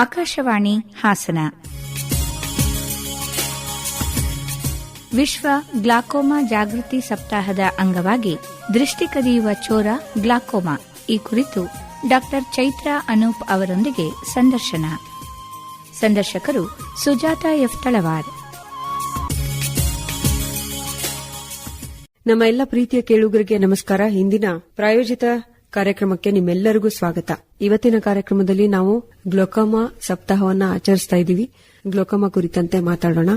ಆಕಾಶವಾಣಿ ಹಾಸನ. ವಿಶ್ವ ಗ್ಲಾಕೋಮಾ ಜಾಗೃತಿ ಸಪ್ತಾಹದ ಅಂಗವಾಗಿ ದೃಷ್ಟಿ ಕದಿಯುವ ಚೋರ ಗ್ಲಾಕೋಮಾ ಈ ಕುರಿತು ಡಾಕ್ಟರ್ ಚೈತ್ರ ಅನೂಪ್ ಅವರೊಂದಿಗೆ ಸಂದರ್ಶನ. ಸಂದರ್ಶಕರು ಸುಜಾತ ಎಫ್ ತಳವಾರ್. ನಮ್ಮ ಎಲ್ಲ ಪ್ರೀತಿಯ ಕೇಳುಗರಿಗೆ ನಮಸ್ಕಾರ. ಇಂದಿನ ಪ್ರಾಯೋಜಿತ ಕಾರ್ಯಕ್ರಮಕ್ಕೆ ನಿಮ್ಮೆಲ್ಲರಿಗೂ ಸ್ವಾಗತ. ಇವತ್ತಿನ ಕಾರ್ಯಕ್ರಮದಲ್ಲಿ ನಾವು ಗ್ಲೋಕೋಮಾ ಸಪ್ತಾಹವನ್ನ ಆಚರಿಸ್ತಾ ಇದ್ದೀವಿ. ಗ್ಲೋಕೋಮಾ ಕುರಿತಂತೆ ಮಾತಾಡೋಣ.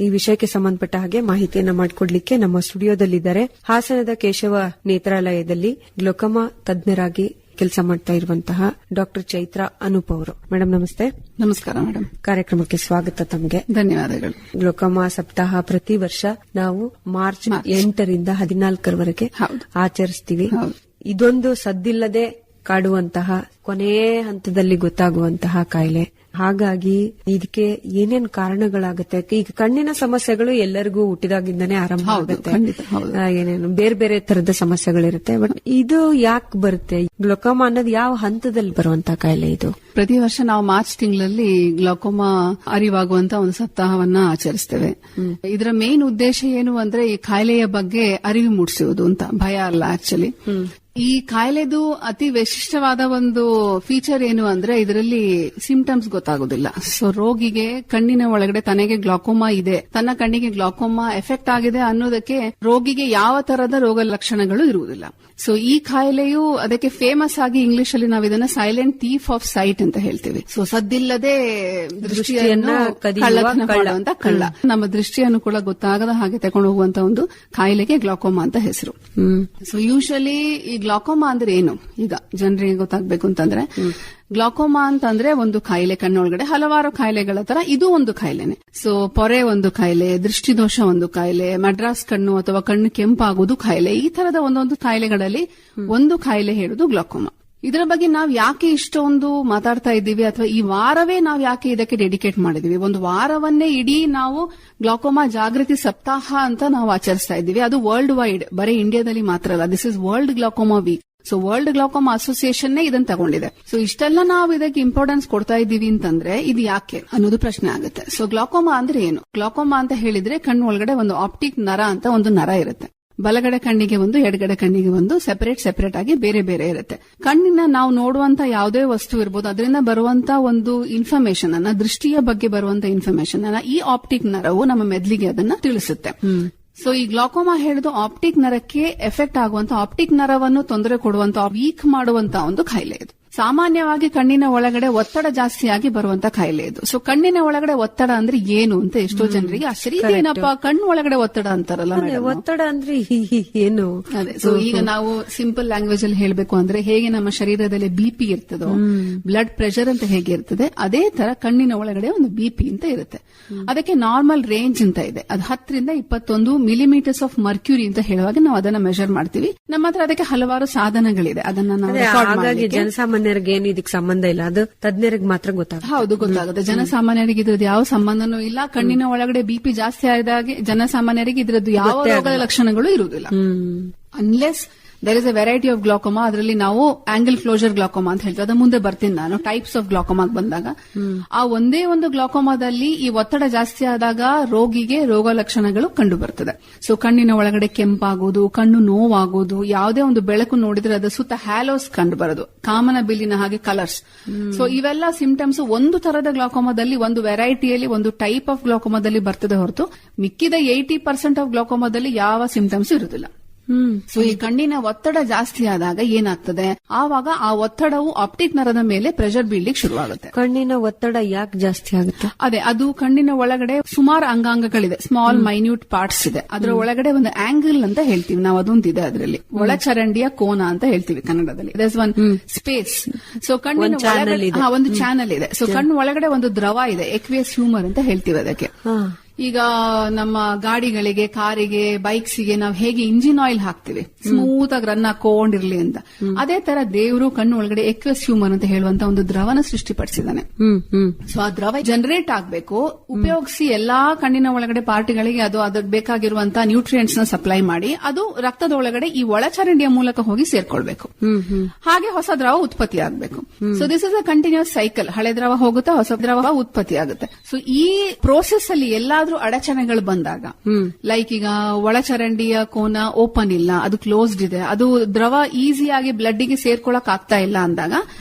ಈ ವಿಷಯಕ್ಕೆ ಸಂಬಂಧಪಟ್ಟ ಹಾಗೆ ಮಾಹಿತಿಯನ್ನ ಮಾಡಿಕೊಡ್ಲಿಕ್ಕೆ ನಮ್ಮ ಸ್ಟುಡಿಯೋದಲ್ಲಿದ್ದಾರೆ ಹಾಸನದ ಕೇಶವ ನೇತ್ರಾಲಯದಲ್ಲಿ ಗ್ಲೋಕೋಮಾ ತಜ್ಞರಾಗಿ ಕೆಲಸ ಮಾಡ್ತಾ ಇರುವಂತಹ ಡಾಕ್ಟರ್ ಚೈತ್ರ ಅನೂಪ್ ಅವರು. ಮೇಡಮ್ ನಮಸ್ತೆ. ನಮಸ್ಕಾರ ಮೇಡಮ್. ಕಾರ್ಯಕ್ರಮಕ್ಕೆ ಸ್ವಾಗತ ತಮಗೆ. ಧನ್ಯವಾದಗಳು. ಗ್ಲೋಕೋಮಾ ಸಪ್ತಾಹ ಪ್ರತಿ ವರ್ಷ ನಾವು ಮಾರ್ಚ್ 8ರಿಂದ 14ರವರೆಗೆ ಆಚರಿಸ್ತೀವಿ. ಇದೊಂದು ಸದ್ದಿಲ್ಲದೆ ಕಾಡುವಂತಹ ಕೊನೆಯ ಹಂತದಲ್ಲಿ ಗೊತ್ತಾಗುವಂತಹ ಕಾಯಿಲೆ. ಹಾಗಾಗಿ ಇದಕ್ಕೆ ಏನೇನ್ ಕಾರಣಗಳಾಗುತ್ತೆ? ಈಗ ಕಣ್ಣಿನ ಸಮಸ್ಯೆಗಳು ಎಲ್ಲರಿಗೂ ಹುಟ್ಟಿದಾಗಿಂದಾನೇ ಆರಂಭ ಆಗುತ್ತೆ. ಏನೇನು ಬೇರೆ ಬೇರೆ ತರದ ಸಮಸ್ಯೆಗಳಿರುತ್ತೆ. ಬಟ್ ಇದು ಯಾಕೆ ಬರುತ್ತೆ? ಗ್ಲೋಕೋಮಾ ಅನ್ನೋದು ಯಾವ ಹಂತದಲ್ಲಿ ಬರುವಂತಹ ಕಾಯಿಲೆ ಇದು? ಪ್ರತಿ ವರ್ಷ ನಾವು ಮಾರ್ಚ್ ತಿಂಗಳಲ್ಲಿ ಗ್ಲೋಕೋಮಾ ಅರಿವಾಗುವಂತ ಒಂದು ಸಪ್ತಾಹವನ್ನ ಆಚರಿಸ್ತೇವೆ. ಇದರ ಮೇನ್ ಉದ್ದೇಶ ಏನು ಅಂದ್ರೆ ಈ ಕಾಯಿಲೆಯ ಬಗ್ಗೆ ಅರಿವು ಮೂಡಿಸುವುದು ಅಂತ. ಭಯ ಅಲ್ಲ ಆಕ್ಚುಲಿ. ಈ ಕಾಯಿಲೆದು ಅತಿ ವಿಶಿಷ್ಟವಾದ ಒಂದು ಫೀಚರ್ ಏನು ಅಂದ್ರೆ ಇದರಲ್ಲಿ ಸಿಂಪ್ಟಮ್ಸ್ ಗೊತ್ತಾಗೋದಿಲ್ಲ. ಸೊ ರೋಗಿಗೆ ಕಣ್ಣಿನ ಒಳಗಡೆ ತನಗೆ ಗ್ಲಾಕೋಮಾ ಇದೆ, ತನ್ನ ಕಣ್ಣಿಗೆ ಗ್ಲಾಕೋಮಾ ಎಫೆಕ್ಟ್ ಆಗಿದೆ ಅನ್ನೋದಕ್ಕೆ ರೋಗಿಗೆ ಯಾವ ತರದ ರೋಗ ಲಕ್ಷಣಗಳು ಇರುವುದಿಲ್ಲ. ಸೊ ಈ ಕಾಯಿಲೆಯು ಅದಕ್ಕೆ ಫೇಮಸ್ ಆಗಿ ಇಂಗ್ಲಿಷ್ ಅಲ್ಲಿ ನಾವು ಇದನ್ನ ಸೈಲೆಂಟ್ ಥೀಫ್ ಆಫ್ ಸೈಟ್ ಅಂತ ಹೇಳ್ತೀವಿ. ಸೊ ಸದ್ದಿಲ್ಲದೆ ದೃಷ್ಟಿಯನ್ನು ಕಳ್ಳತನ ಮಾಡುವಂತ ಕಳ್ಳ. ನಮ್ಮ ದೃಷ್ಟಿಯನ್ನು ಕೂಡ ಗೊತ್ತಾಗದ ಹಾಗೆ ತಗೊಂಡು ಹೋಗುವಂತ ಒಂದು ಕಾಯಿಲೆಗೆ ಗ್ಲಾಕೋಮಾ ಅಂತ ಹೆಸರು. ಸೊ ಯೂಶಲಿ ಈ ಗ್ಲಾಕೋಮಾ ಅಂದ್ರೆ ಏನು ಈಗ ಜನರಿಗೆ ಗೊತ್ತಾಗಬೇಕು ಅಂತಂದ್ರೆ, ಗ್ಲಾಕೋಮಾ ಅಂತಂದ್ರೆ ಒಂದು ಕಾಯಿಲೆ, ಕಣ್ಣೊಳಗಡೆ ಹಲವಾರು ಕಾಯಿಲೆಗಳ ತರ ಇದು ಒಂದು ಕಾಯಿಲೆನೆ. ಸೊ ಪೊರೆ ಒಂದು ಕಾಯಿಲೆ, ದೃಷ್ಟಿದೋಷ ಒಂದು ಕಾಯಿಲೆ, ಮಡ್ರಾಸ್ ಕಣ್ಣು ಅಥವಾ ಕಣ್ಣು ಕೆಂಪಾಗುವುದು ಕಾಯಿಲೆ. ಈ ತರದ ಒಂದೊಂದು ಕಾಯಿಲೆಗಳಲ್ಲಿ ಒಂದು ಕಾಯಿಲೆ ಹೇಳುದು ಗ್ಲಾಕೋಮಾ. ಇದರ ಬಗ್ಗೆ ನಾವು ಯಾಕೆ ಇಷ್ಟೊಂದು ಮಾತಾಡ್ತಾ ಇದ್ದೀವಿ, ಅಥವಾ ಈ ವಾರವೇ ನಾವು ಯಾಕೆ ಇದಕ್ಕೆ ಡೆಡಿಕೇಟ್ ಮಾಡಿದೀವಿ? ಒಂದು ವಾರವನ್ನೇ ಇಡೀ ನಾವು ಗ್ಲಾಕೋಮಾ ಜಾಗೃತಿ ಸಪ್ತಾಹ ಅಂತ ನಾವು ಆಚರಿಸ್ತಾ ಇದ್ದೀವಿ. ಅದು ವರ್ಲ್ಡ್ ವೈಡ್, ಬರೀ ಇಂಡಿಯಾದಲ್ಲಿ ಮಾತ್ರ ಅಲ್ಲ. This is world glaucoma week. So world glaucoma association ಇದನ್ನ ತಗೊಂಡಿದೆ. ಸೊ ಇಷ್ಟೆಲ್ಲ ನಾವು ಇದಕ್ಕೆ ಇಂಪಾರ್ಟೆನ್ಸ್ ಕೊಡ್ತಾ ಇದ್ದೀವಿ ಅಂತಂದ್ರೆ ಇದು ಯಾಕೆ ಅನ್ನೋದು ಪ್ರಶ್ನೆ ಆಗುತ್ತೆ. ಸೊ ಗ್ಲಾಕೋಮಾ ಅಂದ್ರೆ ಏನು? ಗ್ಲಾಕೋಮಾ ಅಂತ ಹೇಳಿದ್ರೆ ಕಣ್ಣು ಒಳಗಡೆ ಒಂದು ಆಪ್ಟಿಕ್ ನರ ಅಂತ ಒಂದು ನರ ಇರುತ್ತೆ. ಬಲಗಡೆ ಕಣ್ಣಿಗೆ ಒಂದು, ಎಡಗಡೆ ಕಣ್ಣಿಗೆ ಒಂದು, ಸೆಪರೇಟ್ ಆಗಿ ಬೇರೆ ಬೇರೆ ಇರುತ್ತೆ. ಕಣ್ಣಿನ ನಾವು ನೋಡುವಂತ ಯಾವುದೇ ವಸ್ತು ಇರಬಹುದು, ಅದರಿಂದ ಬರುವಂತ ಒಂದು ಇನ್ಫಾರ್ಮೇಶನ್ ಅನ್ನ, ದೃಷ್ಟಿಯ ಬಗ್ಗೆ ಬರುವಂತ ಇನ್ಫಾರ್ಮೇಶನ್ ಅನ್ನ ಈ ಆಪ್ಟಿಕ್ ನರವು ನಮ್ಮ ಮೆದುಳಿಗೆ ಅದನ್ನ ತಿಳಿಸುತ್ತೆ. ಸೊ ಈ ಗ್ಲಾಕೋಮಾ ಹೇಳಿದು ಆಪ್ಟಿಕ್ ನರಕ್ಕೆ ಎಫೆಕ್ಟ್ ಆಗುವಂತ, ಆಪ್ಟಿಕ್ ನರವನ್ನು ತೊಂದರೆ ಕೊಡುವಂತ, ವೀಕ್ ಮಾಡುವಂತ ಒಂದು ಕಾಯಿಲೆ ಇದು. ಸಾಮಾನ್ಯವಾಗಿ ಕಣ್ಣಿನ ಒಳಗಡೆ ಒತ್ತಡ ಜಾಸ್ತಿಯಾಗಿ ಬರುವಂತ ಕಾಯಿಲೆ ಇದು. ಸೊ ಕಣ್ಣಿನ ಒಳಗಡೆ ಒತ್ತಡ ಅಂದ್ರೆ ಏನು ಅಂತ ಎಷ್ಟೋ ಜನರಿಗೆ ಆಶ್ಚರ್ಯ. ಏನಪ್ಪ ಕಣ್ಣು ಒಳಗಡೆ ಒತ್ತಡ ಅಂತಾರಲ್ಲ, ಒತ್ತಡ ಅಂದ್ರೆ ಏನು? ಅದೇ. ಸೊ ಈಗ ನಾವು ಸಿಂಪಲ್ ಲ್ಯಾಂಗ್ವೇಜ್ ಅಲ್ಲಿ ಹೇಳಬೇಕು ಅಂದ್ರೆ, ಹೇಗೆ ನಮ್ಮ ಶರೀರದಲ್ಲಿ ಬಿಪಿ ಇರ್ತದೋ, ಬ್ಲಡ್ ಪ್ರೆಷರ್ ಅಂತ ಹೇಗೆ ಇರ್ತದೆ, ಅದೇ ತರ ಕಣ್ಣಿನ ಒಳಗಡೆ ಒಂದು ಬಿಪಿ ಅಂತ ಇರುತ್ತೆ. ಅದಕ್ಕೆ ನಾರ್ಮಲ್ ರೇಂಜ್ ಅಂತ ಇದೆ. ಅದು 10ರಿಂದ 21 ಮಿಲಿಮೀಟರ್ಸ್ ಆಫ್ ಮರ್ಕ್ಯೂರಿ ಅಂತ ಹೇಳುವಾಗ ನಾವು ಅದನ್ನ ಮೆಜರ್ ಮಾಡ್ತೀವಿ. ನಮ್ಮ ಹತ್ರ ಅದಕ್ಕೆ ಹಲವಾರು ಸಾಧನಗಳಿದೆ. ಅದನ್ನ ನಾವು ಜನಸಾಮಾನ್ಯರಿಗೆ ಏನು ಇದಕ್ಕೆ ಸಂಬಂಧ ಇಲ್ಲ, ಅದು ತಜ್ಞರಿಗೆ ಮಾತ್ರ ಗೊತ್ತಾಗುತ್ತೆ. ಹೌದು, ಗೊತ್ತಾಗುತ್ತೆ. ಜನಸಾಮಾನ್ಯರಿಗೆ ಇದ್ರದ್ದು ಯಾವ ಸಂಬಂಧನೂ ಇಲ್ಲ. ಕಣ್ಣಿನ ಒಳಗಡೆ ಬಿಪಿ ಜಾಸ್ತಿ ಆದಾಗೆ ಜನಸಾಮಾನ್ಯರಿಗೆ ಇದ್ರದ್ದು ಯಾವ ರೋಗದ ಲಕ್ಷಣಗಳು ಇರುವುದಿಲ್ಲ. Unless there is a variety of glaucoma. ಅದರಲ್ಲಿ ನಾವು ಆಂಗಲ್ ಕ್ಲೋಜರ್ ಗ್ಲಾಕೋಮಾ ಅಂತ ಹೇಳ್ತೀವಿ. ಅದು ಮುಂದೆ ಬರ್ತೀನಿ ನಾನು ಟೈಪ್ಸ್ ಆಫ್ ಗ್ಲಾಕೋಮಾಗ್ ಬಂದಾಗ. ಆ ಒಂದೇ ಒಂದು ಗ್ಲಾಕೋಮಾದಲ್ಲಿ ಈ ಒತ್ತಡ ಜಾಸ್ತಿ ಆದಾಗ ರೋಗಿಗೆ ರೋಗ ಲಕ್ಷಣಗಳು ಕಂಡು ಬರ್ತದೆ. ಸೊ ಕಣ್ಣಿನ ಒಳಗಡೆ ಕೆಂಪಾಗೋದು, ಕಣ್ಣು ನೋವಾಗೋದು, ಯಾವುದೇ ಒಂದು ಬೆಳಕು ನೋಡಿದ್ರೆ ಅದರ ಸುತ್ತ ಹ್ಯಾಲೋಸ್ ಕಂಡು ಬರೋದು, ಕಾಮನ ಬಿಲ್ಲಿನ ಹಾಗೆ ಕಲರ್ಸ್. ಸೊ ಇವೆಲ್ಲ ಸಿಂಪ್ಟಮ್ಸ್ ಒಂದು ತರದ ಗ್ಲಾಕೋಮಾದಲ್ಲಿ, ಒಂದು ವೆರೈಟಿಯಲ್ಲಿ, ಒಂದು ಟೈಪ್ ಆಫ್ ಗ್ಲಾಕೋಮಾದಲ್ಲಿ ಬರ್ತದೆ ಹೊರತು ಮಿಕ್ಕಿದ 80% ಆಫ್ ಗ್ಲಾಕೋಮಾದಲ್ಲಿ ಯಾವ ಸಿಂಪ್ಟಮ್ಸ್ ಇರುವುದಿಲ್ಲ. ಸೊ ಈ ಕಣ್ಣಿನ ಒತ್ತಡ ಜಾಸ್ತಿ ಆದಾಗ ಏನಾಗ್ತದೆ, ಆವಾಗ ಆ ಒತ್ತಡವು ಆಪ್ಟಿಕ್ ನರದ ಮೇಲೆ ಪ್ರೆಷರ್ ಬೀಳ್ಲಿಕ್ಕೆ ಶುರುವಾಗುತ್ತೆ. ಕಣ್ಣಿನ ಒತ್ತಡ ಯಾಕೆ ಜಾಸ್ತಿ ಆಗುತ್ತೆ? ಅದೇ, ಅದು ಕಣ್ಣಿನ ಒಳಗಡೆ ಸುಮಾರು ಅಂಗಾಂಗಗಳಿದೆ, ಸ್ಮಾಲ್ ಮೈನ್ಯೂಟ್ ಪಾರ್ಟ್ಸ್ ಇದೆ. ಅದರ ಒಳಗಡೆ ಒಂದು ಆಂಗಲ್ ಅಂತ ಹೇಳ್ತೀವಿ ನಾವು, ಅದೊಂದಿದೆ. ಅದರಲ್ಲಿ ಒಳಚರಂಡಿಯ ಕೋನ ಅಂತ ಹೇಳ್ತೀವಿ ಕನ್ನಡದಲ್ಲಿ. There is one space. So ಕಣ್ಣಿನ ಒಳಗಡೆ ಒಂದು ಚಾನಲ್ ಇದೆ. ಸೊ ಕಣ್ಣು ಒಳಗಡೆ ಒಂದು ದ್ರವ ಇದೆ, ಎಕ್ವಿಯಸ್ ಹ್ಯೂಮರ್ ಅಂತ ಹೇಳ್ತೀವಿ ಅದಕ್ಕೆ. ಈಗ ನಮ್ಮ ಗಾಡಿಗಳಿಗೆ, ಕಾರಿಗೆ, ಬೈಕ್ಸ್ಗೆ ನಾವು ಹೇಗೆ ಇಂಜಿನ್ ಆಯಿಲ್ ಹಾಕ್ತಿವಿ ಸ್ಮೂತ್ ಆಗಿ ರನ್ ಹಾಕೊಂಡಿರ್ಲಿ ಅಂತ, ಅದೇ ತರ ದೇವರು ಕಣ್ಣು ಒಳಗಡೆ ಎಕ್ವಸ್ ಹ್ಯೂಮರ್ ಅಂತ ಹೇಳುವಂತ ಒಂದು ದ್ರವನ ಸೃಷ್ಟಿಪಡಿಸಿದಾನೆ. ಸೊ ಆ ದ್ರವ ಜನರೇಟ್ ಆಗ್ಬೇಕು, ಉಪಯೋಗಿಸಿ ಎಲ್ಲಾ ಕಣ್ಣಿನ ಒಳಗಡೆ ಪಾರ್ಟಿಗಳಿಗೆ ಅದು ಅದಕ್ಕೆ ಬೇಕಾಗಿರುವಂತಹ ನ್ಯೂಟ್ರಿಯೆಂಟ್ಸ್ ನ ಸಪ್ಲೈ ಮಾಡಿ ಅದು ರಕ್ತದ ಒಳಗಡೆ ಈ ಒಳಚರಂಡಿಯ ಮೂಲಕ ಹೋಗಿ ಸೇರ್ಕೊಳ್ಬೇಕು. ಹಾಗೆ ಹೊಸ ದ್ರವ ಉತ್ಪತ್ತಿ ಆಗಬೇಕು. So this is a continuous cycle. ಹಳೆ ದ್ರವ ಹೋಗುತ್ತೆ, ಹೊಸ ದ್ರವ ಉತ್ಪತ್ತಿ ಆಗುತ್ತೆ. ಸೊ ಈ ಪ್ರೋಸೆಸ್ ಅಲ್ಲಿ ಎಲ್ಲಾದ್ರೂ ಅಡಚಣೆಗಳು ಬಂದಾಗ, ಲೈಕ್ ಈಗ ಒಳಚರಂಡಿಯ ಕೋನ ಓಪನ್ ಇಲ್ಲ, ಅದು ಕ್ಲೋಸ್ಡ್ ಇದೆ, ಅದು ದ್ರವ ಈಸಿಯಾಗಿ ಬ್ಲಡ್ ಗೆ ಸೇರ್ಕೊಳಕ್ ಆಗ್ತಾ ಇಲ್ಲ ಅಂದಾಗ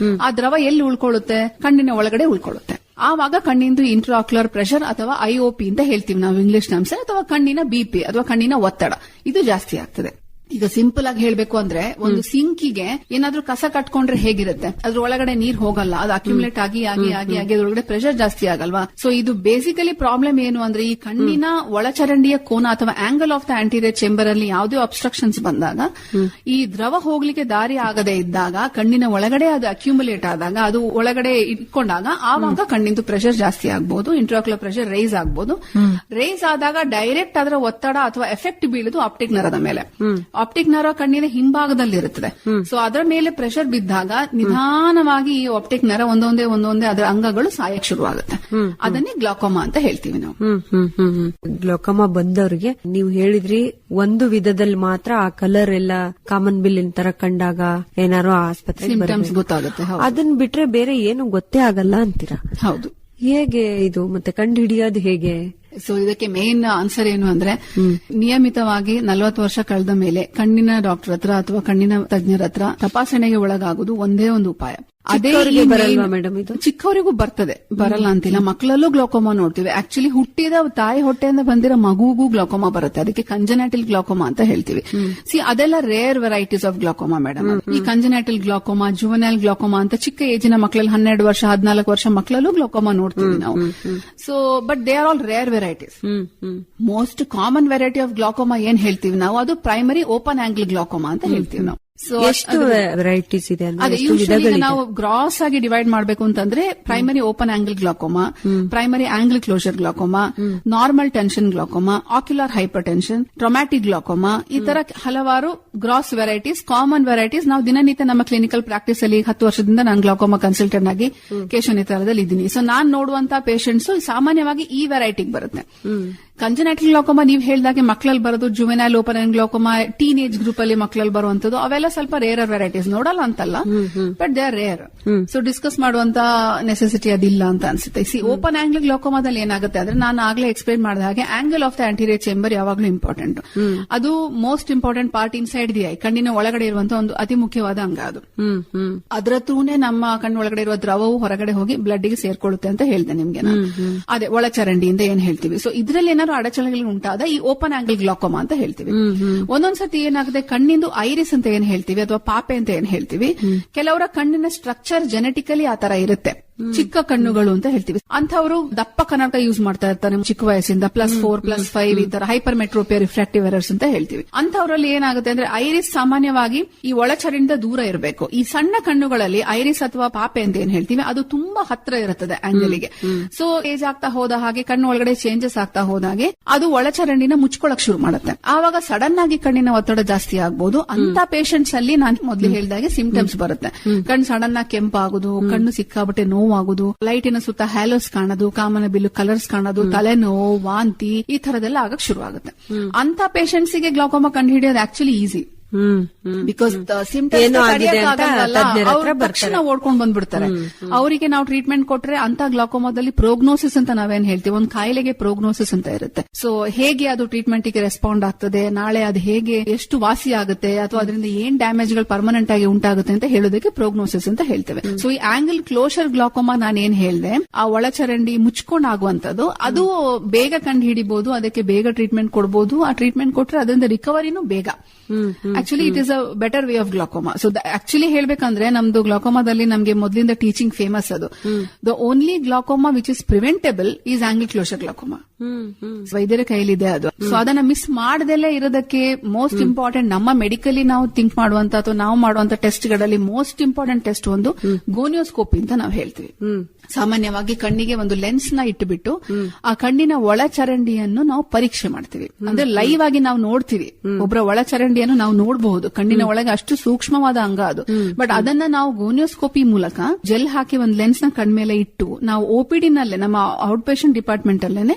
ಆ ದ್ರವ ಎಲ್ಲಿ ಉಳ್ಕೊಳ್ಳುತ್ತೆ? ಕಣ್ಣಿನ ಒಳಗಡೆ ಉಳ್ಕೊಳ್ಳುತ್ತೆ. ಆವಾಗ ಕಣ್ಣಿಂದು ಇಂಟ್ರಾಕ್ಯುಲರ್ ಪ್ರೆಷರ್ ಅಥವಾ IOP ಅಂತ ಹೇಳ್ತೀವಿ ನಾವು ಇಂಗ್ಲಿಷ್ ಟರ್ಮ್ಸ್, ಅಥವಾ ಕಣ್ಣಿನ BP ಅಥವಾ ಕಣ್ಣಿನ ಒತ್ತಡ ಇದು ಜಾಸ್ತಿ ಆಗ್ತದೆ. ಈಗ ಸಿಂಪಲ್ ಆಗಿ ಹೇಳ್ಬೇಕು ಅಂದ್ರೆ, ಒಂದು ಸಿಂಕಿಗೆ ಏನಾದ್ರೂ ಕಸ ಕಟ್ಕೊಂಡ್ರೆ ಹೇಗಿರುತ್ತೆ? ಅದ್ರ ಒಳಗಡೆ ನೀರ್ ಹೋಗಲ್ಲ, ಅದು ಅಕ್ಯುಮುಲೇಟ್ ಆಗಿ ಆಗಿ ಆಗಿ ಆಗಿ ಅದ್ರೊಳಗಡೆ ಪ್ರೆಷರ್ ಜಾಸ್ತಿ ಆಗಲ್ವಾ? ಸೊ ಇದು ಬೇಸಿಕಲಿ ಪ್ರಾಬ್ಲಮ್ ಏನು ಅಂದ್ರೆ, ಈ ಕಣ್ಣಿನ ಒಳಚರಂಡಿಯ ಕೋನ ಅಥವಾ angle of the anterior chamber ಅಲ್ಲಿ ಯಾವುದೇ ಅಬ್ಸ್ಟ್ರಕ್ಷನ್ಸ್ ಬಂದಾಗ, ಈ ದ್ರವ ಹೋಗ್ಲಿಕ್ಕೆ ದಾರಿ ಆಗದೆ ಇದ್ದಾಗ, ಕಣ್ಣಿನ ಒಳಗಡೆ ಅದು ಅಕ್ಯುಮುಲೇಟ್ ಆದಾಗ, ಅದು ಒಳಗಡೆ ಇಟ್ಕೊಂಡಾಗ ಆವಾಗ ಕಣ್ಣಿಂದು ಪ್ರೆಷರ್ ಜಾಸ್ತಿ ಆಗ್ಬಹುದು, ಇಂಟ್ರಾಕ್ಯುಲರ್ ಪ್ರೆಷರ್ ರೈಸ್ ಆಗ್ಬಹುದು. ರೈಸ್ ಆದಾಗ ಡೈರೆಕ್ಟ್ ಅದರ ಒತ್ತಡ ಅಥವಾ ಎಫೆಕ್ಟ್ ಬೀಳುದು ಆಪ್ಟಿಕ್ ನರದ ಮೇಲೆ. ಆಪ್ಟಿಕ್ ನರ ಕಣ್ಣಿನ ಹಿಂಭಾಗದಲ್ಲಿರುತ್ತದೆ. ಸೊ ಅದರ ಮೇಲೆ ಪ್ರೆಷರ್ ಬಿದ್ದಾಗ ನಿಧಾನವಾಗಿ ಈ ಆಪ್ಟಿಕ್ ನರ ಒಂದೊಂದೇ ಅದರ ಅಂಗಗಳು ಸಾಯಕ್ ಶುರುವಾಗುತ್ತೆ. ಅದನ್ನೇ ಗ್ಲಾಕೋಮಾ ಅಂತ ಹೇಳ್ತೀವಿ ನಾವು. ಗ್ಲಾಕೋಮಾ ಬಂದವರಿಗೆ ನೀವು ಹೇಳಿದ್ರಿ ಒಂದು ವಿಧದಲ್ಲಿ ಮಾತ್ರ ಆ ಕಲರ್ ಎಲ್ಲ ಕಾಮನ್ ಬಿಲ್ಲಿನ ತರ ಕಂಡಾಗ ಏನಾರು ಆಸ್ಪತ್ರೆ ಸಿಂಪ್ಟಮ್ಸ್ ಗೊತ್ತಾಗುತ್ತೆ. ಅದನ್ನ ಬಿಟ್ರೆ ಬೇರೆ ಏನು ಗೊತ್ತೇ ಆಗಲ್ಲ ಅಂತೀರಾ? ಹೌದು. ಹೇಗೆ ಇದು ಮತ್ತೆ ಕಂಡು ಹಿಡಿಯೋದು ಹೇಗೆ? ಸೊ ಇದಕ್ಕೆ ಮೇನ್ ಆನ್ಸರ್ ಏನು ಅಂದ್ರೆ, ನಿಯಮಿತವಾಗಿ 40 ವರ್ಷ ಕಳೆದ ಮೇಲೆ ಕಣ್ಣಿನ ಡಾಕ್ಟರ್ ಹತ್ರ ಅಥವಾ ಕಣ್ಣಿನ ತಜ್ಞರ ಹತ್ರ ತಪಾಸಣೆಗೆ ಒಳಗಾಗುವುದು ಒಂದೇ ಒಂದು ಉಪಾಯ. ಅದೇ ಮೇಡಮ್, ಇದು ಚಿಕ್ಕವರಿಗೂ ಬರ್ತದೆ, ಬರಲ್ಲ ಅಂತಿಲ್ಲ. ಮಕ್ಕಳಲ್ಲೂ ಗ್ಲಾಕೋಮಾ ನೋಡ್ತೀವಿ. ಆಕ್ಚುಲಿ ಹುಟ್ಟಿದ ತಾಯಿ ಹೊಟ್ಟೆಯಿಂದ ಬಂದಿರೋ ಮಗುಗೂ ಗ್ಲಾಕೋಮಾ ಬರುತ್ತೆ. ಅದಕ್ಕೆ ಕಂಜನೈಟಲ್ ಗ್ಲಾಕೋಮಾ ಅಂತ ಹೇಳ್ತೀವಿ. ಅದೆಲ್ಲ rare varieties of glaucoma madam. ಈ ಕಂಜನೈಟಲ್ ಗ್ಲಾಕೋಮಾ, ಜುವೆನೈಲ್ ಗ್ಲಾಕೋಮಾ ಅಂತ ಚಿಕ್ಕ ಏಜಿನ ಮಕ್ಕಳಲ್ಲಿ 12 ವರ್ಷ 14 ವರ್ಷ ಮಕ್ಕಳಲ್ಲೂ ಗ್ಲಾಕೋಮಾ ನೋಡ್ತೀವಿ ನಾವು. So but they are all rare varieties. Most common variety of glaucoma ಏನ್ ಹೇಳ್ತೀವಿ ನಾವು, ಅದು ಪ್ರೈಮರಿ ಓಪನ್ ಆಂಗಲ್ ಗ್ಲಾಕೋಮಾ ಅಂತ ಹೇಳ್ತೀವಿ ನಾವು. ಎಷ್ಟು ವೆರೈಟೀಸ್ ಇದೆ? ನಾವು ಗ್ರಾಸ್ ಆಗಿ ಡಿವೈಡ್ ಮಾಡಬೇಕು ಅಂತಂದ್ರೆ, primary open angle glaucoma, primary angle closure glaucoma, normal tension glaucoma, ocular hypertension, traumatic glaucoma, ಈ ತರ ಹಲವಾರು ಗ್ರಾಸ್ ವೆರೈಟೀಸ್, ಕಾಮನ್ ವೆರೈಟೀಸ್. ನಾವು ದಿನನಿತ್ಯ ನಮ್ಮ ಕ್ಲಿನಿಕಲ್ ಪ್ರಾಕ್ಟೀಸ್ ಅಲ್ಲಿ 10 ವರ್ಷದಿಂದ ನಾನು ಗ್ಲಾಕೋಮಾ ಕನ್ಸಲ್ಟೆಂಟ್ ಆಗಿ ಕೇಶವನೇತ್ರದಲ್ಲಿ ಇದ್ದೀನಿ. ಸೊ ನಾನ್ ನೋಡುವಂತಹ ಪೇಷಂಟ್ಸ್ ಸಾಮಾನ್ಯವಾಗಿ ಈ ವೆರೈಟಿಗೆ ಬರುತ್ತೆ. ಕಂಜನೈಟಲ್ ಗ್ಲಾಕೋಮಾ ನೀವು ಹೇಳಿದಾಗೆ ಮಕ್ಕಳಲ್ಲಿ ಬರೋದು, juvenile open angle glaucoma teenage group ಅಲ್ಲಿ ಮಕ್ಕಳಲ್ಲಿ ಬರುವಂತದ್ದು, ಅವೆಲ್ಲ ಸ್ವಲ್ಪ ರೇರ್ ವೆರೈಟೀಸ್. ನೋಡಲ್ಲ ಅಂತಲ್ಲ, but they are rare. So discuss ಮಾಡುವಂತ ನೆಸೆಸಿಟಿ ಅದಿಲ್ಲ ಅಂತ ಅನ್ಸುತ್ತೆ. ಓಪನ್ ಆಂಗಲ್ ಗ್ಲಾಕೋಮಾದಲ್ಲಿ ಏನಾಗುತ್ತೆ ಅಂದ್ರೆ, ನಾನು ಆಗ್ಲೇ ಎಕ್ಸ್ಪ್ಲೈನ್ ಮಾಡಿದ ಹಾಗೆ angle of the anterior chamber ಯಾವಾಗ್ಲೂ ಇಂಪಾರ್ಟೆಂಟ್. ಅದು most important part inside the I, ಕಣ್ಣಿನ ಒಳಗಡೆ ಇರುವಂತಹ ಒಂದು ಅತಿ ಮುಖ್ಯವಾದ ಅಂಗ ಅದು. ಅದರ ಥ್ರೂನೇ ನಮ್ಮ ಕಣ್ಣು ಒಳಗಡೆ ಇರುವ ದ್ರವವು ಹೊರಗಡೆ ಹೋಗಿ ಬ್ಲಡ್ ಗೆ ಸೇರ್ಕೊಳ್ಳುತ್ತೆ ಅಂತ ಹೇಳಿದೆ ನಿಮ್ಗೆ ನಾನು. ಅದೇ ಒಳಚರಂಡಿ ಅಂತ ಏನ್ ಹೇಳ್ತೀವಿ. ಸೊ ಇದ್ರಲ್ಲಿ ಏನಾದ್ರು ಅಡಚಣೆಗಳು ಉಂಟಾದ ಈ ಓಪನ್ ಆಂಗಲ್ ಗ್ಲಾಕೋಮಾ ಅಂತ ಹೇಳ್ತೀವಿ. ಒಂದೊಂದ್ಸತಿ ಏನಾಗುತ್ತೆ, ಕಣ್ಣಿಂದು ಐರಿಸ್ ಅಂತ ಏನ್ ಹೇಳ್ತೀವಿ ಅಥವಾ ಪಾಪೆ ಅಂತ ಏನ್ ಹೇಳ್ತೀವಿ, ಕೆಲವರ ಕಣ್ಣಿನ ಸ್ಟ್ರಕ್ಚರ್ ಜೆನೆಟಿಕಲಿ ಆ ತರ ಇರುತ್ತೆ. ಚಿಕ್ಕ ಕಣ್ಣುಗಳು ಅಂತ ಹೇಳ್ತೀವಿ. ಅಂತವರು ದಪ್ಪ ಕನ್ನಡಕ ಯೂಸ್ ಮಾಡ್ತಾ ಇರ್ತಾರೆ ಚಿಕ್ಕ ವಯಸ್ಸಿಂದ, +4 +5 ಈ ತರ ಹೈಪರ್ ಮೆಟ್ರೋಪಿಯಾ ರಿಫ್ರಾಕ್ಟಿವ್ ಎರರ್ಸ್ ಅಂತ ಹೇಳ್ತೀವಿ. ಅಂತವರಲ್ಲಿ ಏನಾಗುತ್ತೆ ಅಂದ್ರೆ, ಐರಿಸ್ ಸಾಮಾನ್ಯವಾಗಿ ಈ ಒಳಚರಿಂದ ದೂರ ಇರಬೇಕು. ಈ ಸಣ್ಣ ಕಣ್ಣುಗಳಲ್ಲಿ ಐರಿಸ್ ಅಥವಾ ಪಾಪೆ ಅಂತ ಏನ್ ಹೇಳ್ತೀವಿ, ಅದು ತುಂಬಾ ಹತ್ರ ಇರುತ್ತದೆ ಆಂಗಲ್ಗೆ. ಸೊ ಏಜ್ ಆಗ್ತಾ ಹೋದ ಹಾಗೆ, ಕಣ್ಣು ಒಳಗಡೆ ಚೇಂಜಸ್ ಆಗ್ತಾ ಹೋದಾಗೆ ಅದು ಒಳಚರಂಡಿನ ಮುಚ್ಕೊಳಕ್ ಶುರು ಮಾಡುತ್ತೆ. ಆವಾಗ ಸಡನ್ ಆಗಿ ಕಣ್ಣಿನ ಒತ್ತಡ ಜಾಸ್ತಿ ಆಗ್ಬಹುದು. ಅಂತ ಪೇಷಂಟ್ಸ್ ಅಲ್ಲಿ ನಾನು ಮೊದಲು ಹೇಳಿದಾಗೆ ಸಿಂಪ್ಟಮ್ಸ್ ಬರುತ್ತೆ. ಕಣ್ಣು ಸಡನ್ ಆಗಿ ಕೆಂಪಾಗುದು, ಕಣ್ಣು ಸಿಕ್ಕಾಬಟ್ಟೆ ನೋವಾಗುದು, ಲೈಟಿನ ಸುತ್ತ ಹ್ಯಾಲೋಸ್ ಕಾಣೋದು, ಕಾಮನ ಬಿಲ್ಲು ಕಲರ್ಸ್ ಕಾಣೋದು, ತಲೆನೋವು, ವಾಂತಿ, ಈ ತರದೆಲ್ಲ ಆಗಕ್ ಶುರು ಆಗುತ್ತೆ. ಅಂತ ಪೇಷಂಟ್ಸ್ ಗೆ ಗ್ಲಾಕೋಮಾ ಕಂಡು ಹಿಡಿಯೋದು ಆಕ್ಚುಲಿ ಈಸಿ. ಬಿಕಾಸ್ ತಕ್ಷಣ ಓಡ್ಕೊಂಡ್ ಬಂದ್ಬಿಡ್ತಾರೆ. ಅವರಿಗೆ ನಾವು ಟ್ರೀಟ್ಮೆಂಟ್ ಕೊಟ್ರೆ ಅಂತ ಗ್ಲಾಕೋಮಾದಲ್ಲಿ ಪ್ರೋಗ್ನೋಸಿಸ್ ಅಂತ ನಾವೇನ್ ಹೇಳ್ತೀವಿ, ಒಂದು ಕಾಯಿಲೆಗೆ ಪ್ರೋಗ್ನೋಸಿಸ್ ಅಂತ ಇರುತ್ತೆ. ಸೊ ಹೇಗೆ ಅದು ಟ್ರೀಟ್ಮೆಂಟ್ ಗೆ ರೆಸ್ಪಾಂಡ್ ಆಗ್ತದೆ, ನಾಳೆ ಅದು ಹೇಗೆ ಎಷ್ಟು ವಾಸಿ ಆಗುತ್ತೆ, ಅಥವಾ ಅದರಿಂದ ಏನ್ ಡ್ಯಾಮೇಜ್ ಗಳು ಪರ್ಮನೆಂಟ್ ಆಗಿ ಉಂಟಾಗುತ್ತೆ ಅಂತ ಹೇಳೋದಕ್ಕೆ ಪ್ರೋಗ್ನೋಸಿಸ್ ಅಂತ ಹೇಳ್ತೇವೆ. ಸೊ ಈ ಆಂಗಲ್ ಕ್ಲೋಷರ್ ಗ್ಲಾಕೋಮಾ ನಾನು ಏನ್ ಹೇಳ್ದೆ, ಆ ಒಳಚರಂಡಿ ಮುಚ್ಕೊಂಡಾಗುವಂತದ್ದು, ಅದು ಬೇಗ ಕಂಡು ಹಿಡಿಬಹುದು, ಅದಕ್ಕೆ ಬೇಗ ಟ್ರೀಟ್ಮೆಂಟ್ ಕೊಡಬಹುದು. ಆ ಟ್ರೀಟ್ಮೆಂಟ್ ಕೊಟ್ರೆ ಅದರಿಂದ ರಿಕವರಿನೂ ಬೇಗ. Actually it is a better way of glaucoma. So actually ಹೇಳ್ಬೇಕಂದ್ರೆ, ನಮ್ದು ಗ್ಲಾಕೋಮಾದಲ್ಲಿ ನಮಗೆ ಮೊದಲಿಂದ ಟೀಚಿಂಗ್ ಫೇಮಸ್ ಅದು. The only glaucoma which is preventable is angle closure glaucoma. ವೈದ್ಯರ ಕೈಲಿದೆ ಅದು. ಸೊ ಅದನ್ನ ಮಿಸ್ ಮಾಡದೆಲ್ಲ ಇರೋದಕ್ಕೆ ಮೋಸ್ಟ್ ಇಂಪಾರ್ಟೆಂಟ್ ನಮ್ಮ ಮೆಡಿಕಲಿ ನಾವು ಥಿಂಕ್ ಮಾಡುವಂತ ಅಥವಾ ನಾವು ಮಾಡುವಂತ ಟೆಸ್ಟ್ ಗಳಲ್ಲಿ ಮೋಸ್ಟ್ ಇಂಪಾರ್ಟೆಂಟ್ ಟೆಸ್ಟ್ ಒಂದು ಗೋನಿಯೋಸ್ಕೋಪಿ ಅಂತ ನಾವು ಹೇಳ್ತೀವಿ. ಸಾಮಾನ್ಯವಾಗಿ ಕಣ್ಣಿಗೆ ಒಂದು ಲೆನ್ಸ್ ನ ಇಟ್ಟುಬಿಟ್ಟು ಆ ಕಣ್ಣಿನ ಒಳಚರಂಡಿಯನ್ನು ನಾವು ಪರೀಕ್ಷೆ ಮಾಡ್ತೀವಿ. ಅಂದ್ರೆ ಲೈವ್ ಆಗಿ ನಾವು ನೋಡ್ತೀವಿ, ಒಬ್ಬರ ಒಳಚರಂಡಿಯನ್ನು ನಾವು ನೋಡಬಹುದು. ಕಣ್ಣಿನ ಒಳಗೆ ಅಷ್ಟು ಸೂಕ್ಷ್ಮವಾದ ಅಂಗ ಅದು. ಬಟ್ ಅದನ್ನ ನಾವು ಗೋನಿಯೋಸ್ಕೋಪಿ ಮೂಲಕ ಜೆಲ್ ಹಾಕಿ ಒಂದು ಲೆನ್ಸ್ ನ ಕಣ್ಮೇಲೆ ಇಟ್ಟು ನಾವು OPD ನಲ್ಲೇ ನಮ್ಮ ಔಟ್ ಪೇಷಂಟ್ ಡಿಪಾರ್ಟ್ಮೆಂಟ್ ಅಲ್ಲೇನೆ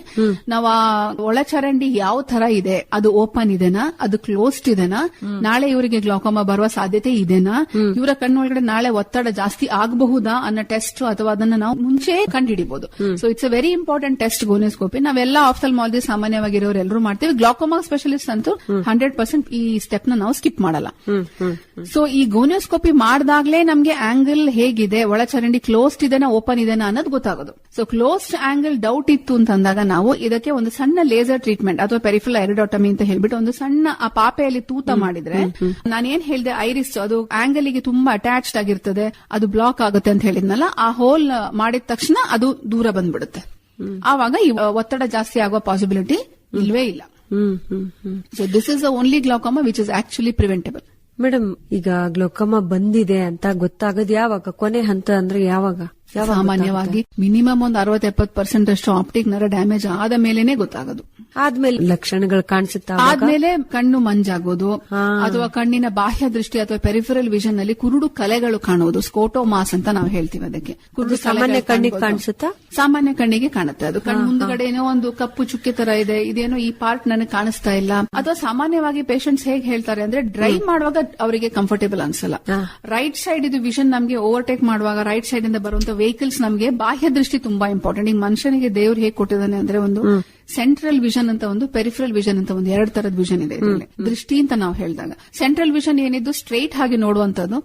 ನಾವು ಆ ಒಳಚರಂಡಿ ಯಾವ ತರ ಇದೆ, ಅದು ಓಪನ್ ಇದೆನಾ, ಅದು ಕ್ಲೋಸ್ಡ್ ಇದೆನಾ, ನಾಳೆ ಇವರಿಗೆ ಗ್ಲಾಕೋಮಾ ಬರುವ ಸಾಧ್ಯತೆ ಇದೆನಾ, ಇವರ ಕಣ್ಣೊಳಗಡೆ ನಾಳೆ ಒತ್ತಡ ಜಾಸ್ತಿ ಆಗಬಹುದಾ ಅನ್ನೋ ಟೆಸ್ಟ್ ಅಥವಾ ಅದನ್ನ ನಾವು ಮುಂಚೆ ಕಂಡುಹಿಡಿಬಹುದು. So it's a very important test gonioscopy. ನಾವೆಲ್ಲ ಆಫ್ಥಾಲ್ಮಾಲಜಿ ಸಾಮಾನ್ಯವಾಗಿರೋರು ಎಲ್ಲರೂ ಮಾಡ್ತೀವಿ. ಗ್ಲಾಕೋಮಾ ಸ್ಪೆಷಲಿಸ್ಟ್ ಅಂತೂ 100% ಈ ಸ್ಟೆಪ್ ನ ನಾವು ಸ್ಕಿಪ್ ಮಾಡಲ್ಲ. ಸೊ ಈ ಗೋನಿಯೋಸ್ಕೋಪಿ ಮಾಡಿದಾಗ್ಲೇ ನಮ್ಗೆ ಆಂಗಲ್ ಹೇಗಿದೆ, ಒಳಚರಂಡಿ ಕ್ಲೋಸ್ಡ್ ಇದೆನಾ ಓಪನ್ ಇದೆನಾ ಅನ್ನೋದು ಗೊತ್ತಾಗೋದು. ಸೊ ಕ್ಲೋಸ್ಡ್ ಆಂಗಲ್ ಡೌಟ್ ಇತ್ತು ಅಂತಂದಾಗ ನಾವು ಇದಕ್ಕೆ ಒಂದು ಸಣ್ಣ ಲೇಸರ್ ಟ್ರೀಟ್ಮೆಂಟ್ ಅಥವಾ ಪೆರಿಫೆರಲ್ ಐರಿಡಾಟಮಿ ಅಂತ ಹೇಳ್ಬಿಟ್ಟು ಒಂದು ಸಣ್ಣ ಆ ಪಾಪೆಯಲ್ಲಿ ತೂತ ಮಾಡಿದ್ರೆ, ನಾನೇನ್ ಹೇಳಿದೆ ಐರಿಸ್ ಅದು ಆಂಗಲ್ ಗೆ ತುಂಬಾ ಅಟ್ಯಾಚ್ಡ್ ಆಗಿರ್ತದೆ, ಅದು ಬ್ಲಾಕ್ ಆಗುತ್ತೆ ಅಂತ ಹೇಳಿದ್ನಲ್ಲ, ಆ ಹೋಲ್ ಮಾಡಿದ ತಕ್ಷಣ ಅದು ದೂರ ಬಂದ್ಬಿಡುತ್ತೆ. ಆವಾಗ ಈ ಒತ್ತಡ ಜಾಸ್ತಿ ಆಗುವ ಪಾಸಿಬಿಲಿಟಿ ಇಲ್ವೇ ಇಲ್ಲ. So this is the only glaucoma which is actually preventable. Madam, ಈಗ ಗ್ಲೋಕೋಮಾ ಬಂದಿದೆ ಅಂತ ಗೊತ್ತಾಗೋದು ಯಾವಾಗ? ಕೊನೆ ಹಂತ ಅಂದ್ರೆ ಯಾವಾಗ? ಸಾಮಾನ್ಯವಾಗಿ ಮಿನಿಮಮ್ ಒಂದು 60-70% ಅಷ್ಟು ಆಪ್ಟಿಕ್ ನರ ಡ್ಯಾಮೇಜ್ ಆದ ಮೇಲೆನೆ ಗೊತ್ತಾಗೋದು. ಆದ್ಮೇಲೆ ಲಕ್ಷಣಗಳು ಕಾಣಿಸುತ್ತಾ? ಆದ್ಮೇಲೆ ಕಣ್ಣು ಮಂಜಾಗೋದು ಅಥವಾ ಕಣ್ಣಿನ ಬಾಹ್ಯ ದೃಷ್ಟಿ ಅಥವಾ ಪೆರಿಫೆರಲ್ ವಿಷನ್ ನಲ್ಲಿ ಕುರುಡು ಕಲೆಗಳು ಕಾಣುವುದು, ಸ್ಕೋಟೋಮಾಸ್ ಅಂತ ನಾವು ಹೇಳ್ತೀವಿ. ಅದಕ್ಕೆ ಕುರುಡು ಸಾಮಾನ್ಯ ಕಣ್ಣಿಗೆ ಕಾಣಿಸುತ್ತಾ? ಸಾಮಾನ್ಯ ಕಣ್ಣಿಗೆ ಕಾಣುತ್ತೆ. ಅದು ಕಣ್ಣು ಮುಂದ್ಗಡೆ ಏನೋ ಒಂದು ಕಪ್ಪು ಚುಕ್ಕೆ ತರ ಇದೆ, ಇದೇನೋ ಈ ಪಾರ್ಟ್ ನನಗೆ ಕಾಣಿಸ್ತಾ ಇಲ್ಲ. ಅಥವಾ ಸಾಮಾನ್ಯವಾಗಿ ಪೇಷಂಟ್ಸ್ ಹೇಗೆ ಹೇಳ್ತಾರೆ ಅಂದ್ರೆ ಡ್ರೈವ್ ಮಾಡುವಾಗ ಅವರಿಗೆ ಕಂಫರ್ಟೇಬಲ್ ಅನ್ಸಲ್ಲ. ರೈಟ್ ಸೈಡ್ ಇದು ವಿಷನ್ ನಮಗೆ ಓವರ್ಟೇಕ್ ಮಾಡುವಾಗ ರೈಟ್ ಸೈಡ್ ಇಂದ ಬರುವಂತ ವೆಹಿಕಲ್ಸ್ ನಮಗೆ ಬಾಹ್ಯ ದೃಷ್ಟಿ ತುಂಬಾ ಇಂಪಾರ್ಟೆಂಟ್. ಈಗ ಮನುಷ್ಯನಿಗೆ ದೇವ್ರು ಹೇಗೆ ಕೊಟ್ಟಿದ್ದಾನೆ ಅಂದ್ರೆ ಒಂದು ಸೆಂಟ್ರಲ್ ವಿಷನ್ ಅಂತ ಒಂದು, ಪೆರಿಫೆರಲ್ ವಿಷನ್ ಅಂತ ಒಂದು, 2 ತರದ ವಿಷನ್ ಇದೆ ಇದರಲ್ಲಿ. ದೃಷ್ಟಿ ಅಂತ ನಾವು ಹೇಳಿದಾಗ ಸೆಂಟ್ರಲ್ ವಿಷನ್ ಏನಿದ್ದು ಸ್ಟ್ರೈಟ್ ಆಗಿ ನೋಡುವಂತದ್ದು.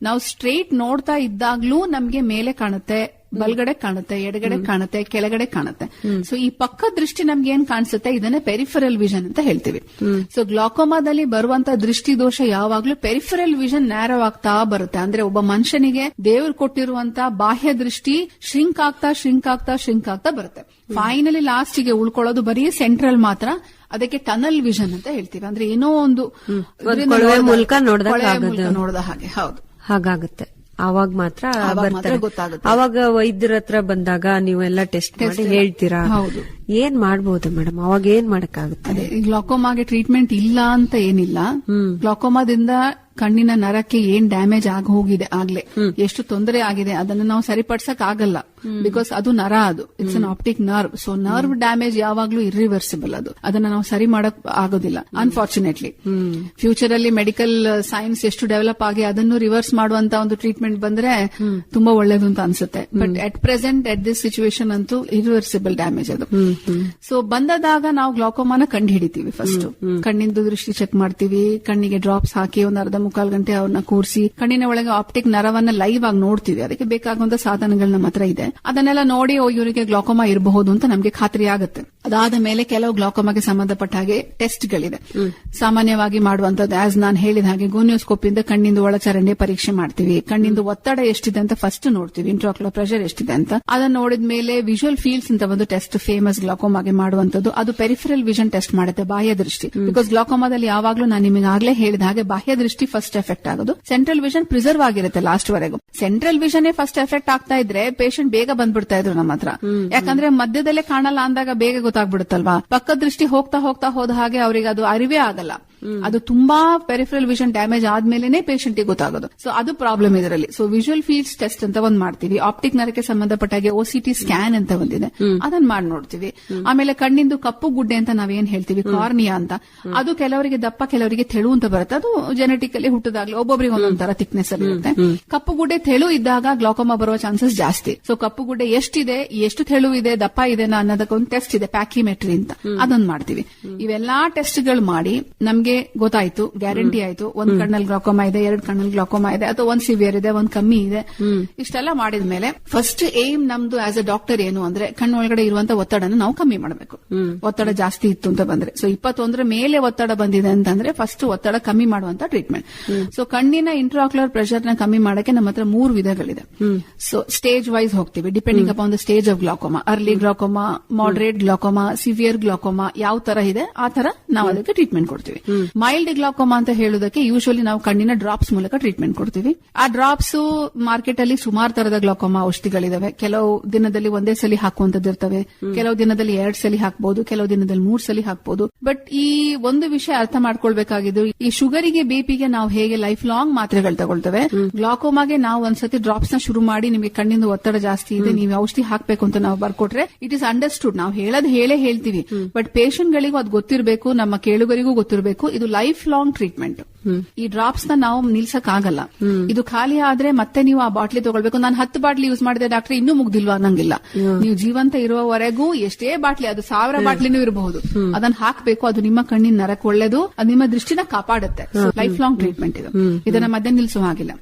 ನಾವು ಸ್ಟ್ರೈಟ್ ನೋಡ್ತಾ ಇದ್ದಾಗ್ಲೂ ನಮ್ಗೆ ಮೇಲೆ ಕಾಣುತ್ತೆ, ಬಲ್ಗಡೆ ಕಾಣುತ್ತೆ, ಎಡಗಡೆ ಕಾಣುತ್ತೆ, ಕೆಳಗಡೆ ಕಾಣುತ್ತೆ. ಸೊ ಈ ಪಕ್ಕ ದೃಷ್ಟಿ ನಮ್ಗೆ ಏನ್ ಕಾಣಿಸುತ್ತೆ ಇದನ್ನೇ ಪೆರಿಫೆರಲ್ ವಿಷನ್ ಅಂತ ಹೇಳ್ತೀವಿ. ಸೊ ಗ್ಲಾಕೋಮಾದಲ್ಲಿ ಬರುವಂತ ದೃಷ್ಟಿ ದೋಷ ಯಾವಾಗ್ಲೂ ಪೆರಿಫೆರಲ್ ವಿಷನ್ ನ್ಯಾರೋ ಆಗ್ತಾ ಬರುತ್ತೆ. ಅಂದ್ರೆ ಒಬ್ಬ ಮನುಷ್ಯನಿಗೆ ದೇವರು ಕೊಟ್ಟಿರುವಂತ ಬಾಹ್ಯ ದೃಷ್ಟಿ ಶ್ರಿಂಕ್ ಆಗ್ತಾ ಬರುತ್ತೆ. ಫೈನಲಿ ಲಾಸ್ಟಿಗೆ ಉಳ್ಕೊಳ್ಳೋದು ಬರೀ ಸೆಂಟ್ರಲ್ ಮಾತ್ರ. ಅದಕ್ಕೆ ಟನಲ್ ವಿಷನ್ ಅಂತ ಹೇಳ್ತೀವಿ. ಅಂದ್ರೆ ಏನೋ ಒಂದು ಮೂಲಕ ನೋಡಿದ ಹಾಗೆ. ಹೌದು, ಹಾಗಾಗುತ್ತೆ. ಅವಾಗ ಮಾತ್ರ ಗೊತ್ತಾಗುತ್ತೆ. ಅವಾಗ ವೈದ್ಯರ ಹತ್ರ ಬಂದಾಗ ನೀವೆಲ್ಲ ಟೆಸ್ಟ್ ಮಾಡಿ ಹೇಳ್ತೀರಾ? ಹೌದು. ಏನ್ ಮಾಡಬಹುದು ಮೇಡಮ್? ಅವಾಗ ಏನ್ ಮಾಡಕ್ಕಾಗುತ್ತೆ? ಗ್ಲಾಕೋಮಾಗೆ ಟ್ರೀಟ್ಮೆಂಟ್ ಇಲ್ಲ ಅಂತ ಏನಿಲ್ಲ. ಗ್ಲಾಕೋಮಾದಿಂದ ಕಣ್ಣಿನ ನರಕ್ಕೆ ಏನ್ ಡ್ಯಾಮೇಜ್ ಆಗಿ ಹೋಗಿದೆ ಆಗ್ಲೇ, ಎಷ್ಟು ತೊಂದರೆ ಆಗಿದೆ ಅದನ್ನ ನಾವು ಸರಿಪಡಿಸಕ್ ಆಗಲ್ಲ. ಬಿಕಾಸ್ ಅದು ನರ, ಅದು it's an optic nerve. So nerve damage ಯಾವಾಗ್ಲೂ ಇರ್ರಿವರ್ಸಿಬಲ್. ಅದನ್ನ ನಾವು ಸರಿ ಮಾಡಕ್ ಆಗೋದಿಲ್ಲ ಅನ್ಫಾರ್ಚುನೇಟ್ಲಿ. ಫ್ಯೂಚರ್ ಅಲ್ಲಿ ಮೆಡಿಕಲ್ ಸೈನ್ಸ್ ಎಷ್ಟು ಡೆವಲಪ್ ಆಗಿ ಅದನ್ನು ರಿವರ್ಸ್ ಮಾಡುವಂತ ಒಂದು ಟ್ರೀಟ್ಮೆಂಟ್ ಬಂದ್ರೆ ತುಂಬಾ ಒಳ್ಳೇದು ಅಂತ ಅನ್ಸುತ್ತೆ. But at present at this situation ಅಂತೂ ಇರ್ರಿವರ್ಸಿಬಲ್ ಡ್ಯಾಮೇಜ್ ಅದು. ಸೊ ಬಂದಾಗ ನಾವು ಗ್ಲಾಕೋಮಾನ ಕಂಡು ಹಿಡಿತೀವಿ. ಫಸ್ಟ್ ಕಣ್ಣಿಂದು ದೃಷ್ಟಿ ಚೆಕ್ ಮಾಡ್ತೀವಿ, ಕಣ್ಣಿಗೆ ಡ್ರಾಪ್ಸ್ ಹಾಕಿ ಒಂದು 1/2-3/4 ಗಂಟೆ ಅವ್ರನ್ನ ಕೂರಿಸಿ ಕಣ್ಣಿನ ಒಳಗೆ ಆಪ್ಟಿಕ್ ನರವನ್ನ ಲೈವ್ ಆಗಿ ನೋಡ್ತೀವಿ. ಅದಕ್ಕೆ ಬೇಕಾಗುವಂತ ಸಾಧನಗಳು ನಮ್ಮ ಹತ್ರ ಇದೆ. ಅದನ್ನೆಲ್ಲ ನೋಡಿ ಇವರಿಗೆ ಗ್ಲಾಕೋಮಾ ಇರಬಹುದು ಅಂತ ನಮಗೆ ಖಾತ್ರಿ ಆಗುತ್ತೆ. ಅದಾದ ಮೇಲೆ ಕೆಲವು ಗ್ಲಾಕೋಮಾಗೆ ಸಂಬಂಧಪಟ್ಟ ಹಾಗೆ ಟೆಸ್ಟ್ಗಳಿದೆ. ಸಾಮಾನ್ಯವಾಗಿ ಮಾಡುವಂತದ್ದು ಆಸ್ ನಾನು ಹೇಳಿದ ಹಾಗೆ ಗೋನಿಯೋಸ್ಕೋಪಿಯಿಂದ ಕಣ್ಣಿಂದ ಒಳಚರಂಡಿ ಪರೀಕ್ಷೆ ಮಾಡ್ತೀವಿ. ಕಣ್ಣಿಂದ ಒತ್ತಡ ಎಷ್ಟಿದೆ ಅಂತ ಫಸ್ಟ್ ನೋಡ್ತೀವಿ, ಇಂಟ್ರಾಕ್ಯುಲರ್ ಪ್ರೆಷರ್ ಎಷ್ಟಿದೆ ಅಂತ. ಅದನ್ನ ನೋಡಿದ ಮೇಲೆ ವಿಜುವಲ್ ಫೀಲ್ಡ್ಸ್ ಅಂತ ಒಂದು ಟೆಸ್ಟ್ ಫೇಮಸ್ ಗ್ಲಾಕೋಮಾಗೆ ಮಾಡುವಂತದ್ದು. ಅದು ಪೆರಿಫೆರಲ್ ವಿಷನ್ ಟೆಸ್ಟ್ ಮಾಡುತ್ತೆ, ಬಾಹ್ಯ ದೃಷ್ಟಿ. ಬಿಕಾಸ್ ಗ್ಲಾಕೋಮಾದಲ್ಲಿ ಯಾವಾಗ್ಲೂ ನಾನು ನಿಮಗೆ ಆಗ್ಲೇ ಹೇಳಿದ ಹಾಗೆ ಬಾಹ್ಯ ದೃಷ್ಟಿ ಫಸ್ಟ್ ಎಫೆಕ್ಟ್ ಆಗೋದು. ಸೆಂಟ್ರಲ್ ವಿಷನ್ ಪ್ರಿಸರ್ವ್ ಆಗಿರುತ್ತೆ ಲಾಸ್ಟ್ ವರೆಗೂ. ಸೆಂಟ್ರಲ್ ವಿಷನ್ ಫಸ್ಟ್ ಎಫೆಕ್ಟ್ ಆಗ್ತಾ ಇದ್ರೆ ಪೇಷಂಟ್ ಬೇಗ ಬಂದ್ಬಿಡ್ತಾ ಇದ್ರು ನಮ್ಮ ಹತ್ರ. ಯಾಕಂದ್ರೆ ಮಧ್ಯದಲ್ಲೇ ಕಾಣಲ್ಲ ಅಂದಾಗ ಬೇಗ ಗೊತ್ತಾಗ್ಬಿಡುತ್ತಲ್ವಾ. ಪಕ್ಕದ ದೃಷ್ಟಿ ಹೋಗ್ತಾ ಹೋದ ಹಾಗೆ ಅವರಿಗೆ ಅದು ಅರಿವೇ ಆಗಲ್ಲ. ಅದು ತುಂಬಾ ಪೆರಿಫೆರಲ್ ವಿಷನ್ ಡ್ಯಾಮೇಜ್ ಆದ್ಮೇಲೆ ಪೇಷಂಟ್ ಗೆ ಗೊತ್ತಾಗೋದು. ಸೊ ಅದು ಪ್ರಾಬ್ಲಮ್ ಇದರಲ್ಲಿ. ಸೊ ವಿಜುವಲ್ ಫೀಲ್ಡ್ಸ್ ಟೆಸ್ಟ್ ಅಂತ ಒಂದ್ ಮಾಡ್ತೀವಿ. ಆಪ್ಟಿಕ್ ನರಕ್ಕೆ ಸಂಬಂಧಪಟ್ಟಾಗೆ OCT ಸ್ಕ್ಯಾನ್ ಅಂತ ಒಂದಿದೆ, ಅದನ್ನ ಮಾಡಿ ನೋಡ್ತೀವಿ. ಆಮೇಲೆ ಕಣ್ಣಿಂದು ಕಪ್ಪು ಗುಡ್ಡೆ ಅಂತ ನಾವೇನ್ ಹೇಳ್ತೀವಿ, ಕಾರ್ನಿಯಾ ಅಂತ. ಅದು ಕೆಲವರಿಗೆ ದಪ್ಪ, ಕೆಲವರಿಗೆ ತೆಳು ಅಂತ ಬರುತ್ತೆ. ಅದು ಜೆನೆಟಿಕಲಿ ಹುಟ್ಟದಾಗ್ಲಿ ಒಬ್ಬೊಬ್ಬರಿಗೆ ಒಂದೊಂದ್ ತರ ಥಿಕ್ನೆಸ್ ಅಲ್ಲಿ ಇರುತ್ತೆ. ಕಪ್ಪು ಗುಡ್ಡೆ ತೆಳು ಇದ್ದಾಗ ಗ್ಲಾಕೋಮಾ ಬರುವ ಚಾನ್ಸಸ್ ಜಾಸ್ತಿ. ಸೊ ಕಪ್ಪು ಗುಡ್ಡೆ ಎಷ್ಟಿದೆ, ಎಷ್ಟು ತೆಳು ಇದೆ, ದಪ್ಪ ಇದೆ ಅನ್ನೋದಕ್ಕೆ ಒಂದು ಟೆಸ್ಟ್ ಇದೆ, ಪ್ಯಾಕಿಮೆಟ್ರಿ ಅಂತ. ಅದೊಂದು ಮಾಡ್ತೀವಿ. ಇವೆಲ್ಲಾ ಟೆಸ್ಟ್ ಗಳು ಮಾಡಿ ನಮ್ಗೆ ನಿಮ್ಗೆ ಗೊತ್ತಾಯ್ತು, ಗ್ಯಾರಂಟಿ ಆಯ್ತು, ಒಂದ್ ಕಣ್ಣಲ್ಲಿ ಗ್ಲಾಕೋಮಾ ಇದೆ, 2 ಕಣ್ಣಲ್ಲಿ ಗ್ಲಾಕೋಮಾ ಇದೆ, ಅಥವಾ ಒಂದ್ ಸಿವಿಯರ್ ಇದೆ, ಒಂದ್ ಕಮ್ಮಿ ಇದೆ. ಇಷ್ಟೆಲ್ಲ ಮಾಡಿದ್ಮೇಲೆ ಫಸ್ಟ್ ಏಮ್ ನಮ್ದು ಆಸ್ ಅ ಡಾಕ್ಟರ್ ಏನು ಅಂದ್ರೆ ಕಣ್ಣೊಳಗಡೆ ಇರುವಂತ ಒತ್ತಡನ ನಾವು ಕಮ್ಮಿ ಮಾಡಬೇಕು. ಒತ್ತಡ ಜಾಸ್ತಿ ಇತ್ತು ಅಂತ ಬಂದ್ರೆ, ಸೊ 21 ಮೇಲೆ ಒತ್ತಡ ಬಂದಿದೆ ಅಂತಂದ್ರೆ ಫಸ್ಟ್ ಒತ್ತಡ ಕಮ್ಮಿ ಮಾಡುವಂತ ಟ್ರೀಟ್ಮೆಂಟ್. ಸೊ ಕಣ್ಣಿನ ಇಂಟ್ರಾಕ್ಯುಲರ್ ಪ್ರೆಷರ್ ನ ಕಮ್ಮಿ ಮಾಡಕ್ಕೆ ನಮ್ಮ ಹತ್ರ 3 ವಿಧಗಳಿದೆ. ಸೊ ಸ್ಟೇಜ್ ವೈಸ್ ಹೋಗ್ತೀವಿ, depending upon the stage of glaucoma. Early glaucoma, moderate glaucoma, severe glaucoma ಯಾವ ತರ ಇದೆ ಆ ತರ ನಾವು ಅದಕ್ಕೆ ಟ್ರೀಟ್ಮೆಂಟ್ ಕೊಡ್ತೀವಿ. ಮೈಲ್ಡ್ ಗ್ಲಾಕೋಮಾ ಅಂತ ಹೇಳೋದಕ್ಕೆ ಯೂಶುವಲಿ ನಾವು ಕಣ್ಣಿನ ಡ್ರಾಪ್ಸ್ ಮೂಲಕ ಟ್ರೀಟ್ಮೆಂಟ್ ಕೊಡ್ತೀವಿ. ಆ ಡ್ರಾಪ್ಸ್ ಮಾರ್ಕೆಟ್ ಅಲ್ಲಿ ಸುಮಾರು ತರದ ಗ್ಲಾಕೋಮಾ ಔಷಧಿಗಳಿದಾವೆ. ಕೆಲವು ದಿನದಲ್ಲಿ ಒಂದೇ ಸಲ ಹಾಕುವಂತದ್ದು ಇರ್ತವೆ, ಕೆಲವು ದಿನದಲ್ಲಿ 2 ಸಲ ಹಾಕಬಹುದು, ಕೆಲವು ದಿನದಲ್ಲಿ 3 ಸಲ ಹಾಕಬಹುದು. ಬಟ್ ಈ ಒಂದು ವಿಷಯ ಅರ್ಥ ಮಾಡ್ಕೊಳ್ಬೇಕಾಗಿದ್ದು, ಈ ಶುಗರಿಗೆ ಬಿಪಿಗೆ ನಾವು ಹೇಗೆ ಲೈಫ್ ಲಾಂಗ್ ಮಾತ್ರೆಗಳು ತಗೊಳ್ತೇವೆ, ಗ್ಲಾಕೋಮಾಗೆ ನಾವು ಒಂದ್ಸತಿ ಡ್ರಾಪ್ಸ್ ನ ಶುರು ಮಾಡಿ ನಿಮಗೆ ಕಣ್ಣಿಂದ ಒತ್ತಡ ಜಾಸ್ತಿ ಇದೆ, ನೀವು ಔಷಧಿ ಹಾಕಬೇಕು ಅಂತ ನಾವು ಬರ್ಕೊಟ್ರೆ ಇಟ್ ಇಸ್ ಅಂಡರ್ಸ್ಟುಡ್. ನಾವು ಹೇಳೇ ಹೇಳ್ತೀವಿ, ಬಟ್ ಪೇಷಂಟ್ ಗಳಿಗೂ ಅದು ಗೊತ್ತಿರಬೇಕು, ನಮ್ಮ ಕೇಳುಗರಿಗೂ ಗೊತ್ತಿರಬೇಕು, ಇದು ಲೈಫ್ ಲಾಂಗ್ ಟ್ರೀಟ್ಮೆಂಟ್. ಈ ಡ್ರಾಪ್ಸ್ ನ ನಾವು ನಿಲ್ಸಕ್ ಆಗಲ್ಲ. ಇದು ಖಾಲಿ ಆದ್ರೆ ಮತ್ತೆ ನೀವು ಆ ಬಾಟ್ಲಿ ತಗೊಳ್ಬೇಕು. ನಾನು 10 ಬಾಟ್ಲಿ ಯೂಸ್ ಮಾಡಿದೆ ಡಾಕ್ಟರ್, ಇನ್ನೂ ಮುಗ್ದಿಲ್ವಾ ಅನ್ನಂಗಿಲ್ಲ. ನೀವು ಜೀವಂತ ಇರುವವರೆಗೂ ಎಷ್ಟೇ ಬಾಟ್ಲಿ, ಅದು 1000 ಬಾಟ್ಲಿನೂ ಇರಬಹುದು, ಅದನ್ನ ಹಾಕಬೇಕು. ಅದು ನಿಮ್ಮ ಕಣ್ಣಿನ ನರಕ್ಕೆ ಒಳ್ಳೇದು, ಅದು ನಿಮ್ಮ ದೃಷ್ಟಿನ ಕಾಪಾಡುತ್ತೆ. ಲೈಫ್ ಲಾಂಗ್ ಟ್ರೀಟ್ಮೆಂಟ್ ಇದು, ಇದನ್ನ ಮಧ್ಯೆ ನಿಲ್ಸುವ ಹಾಗಿಲ್ಲ.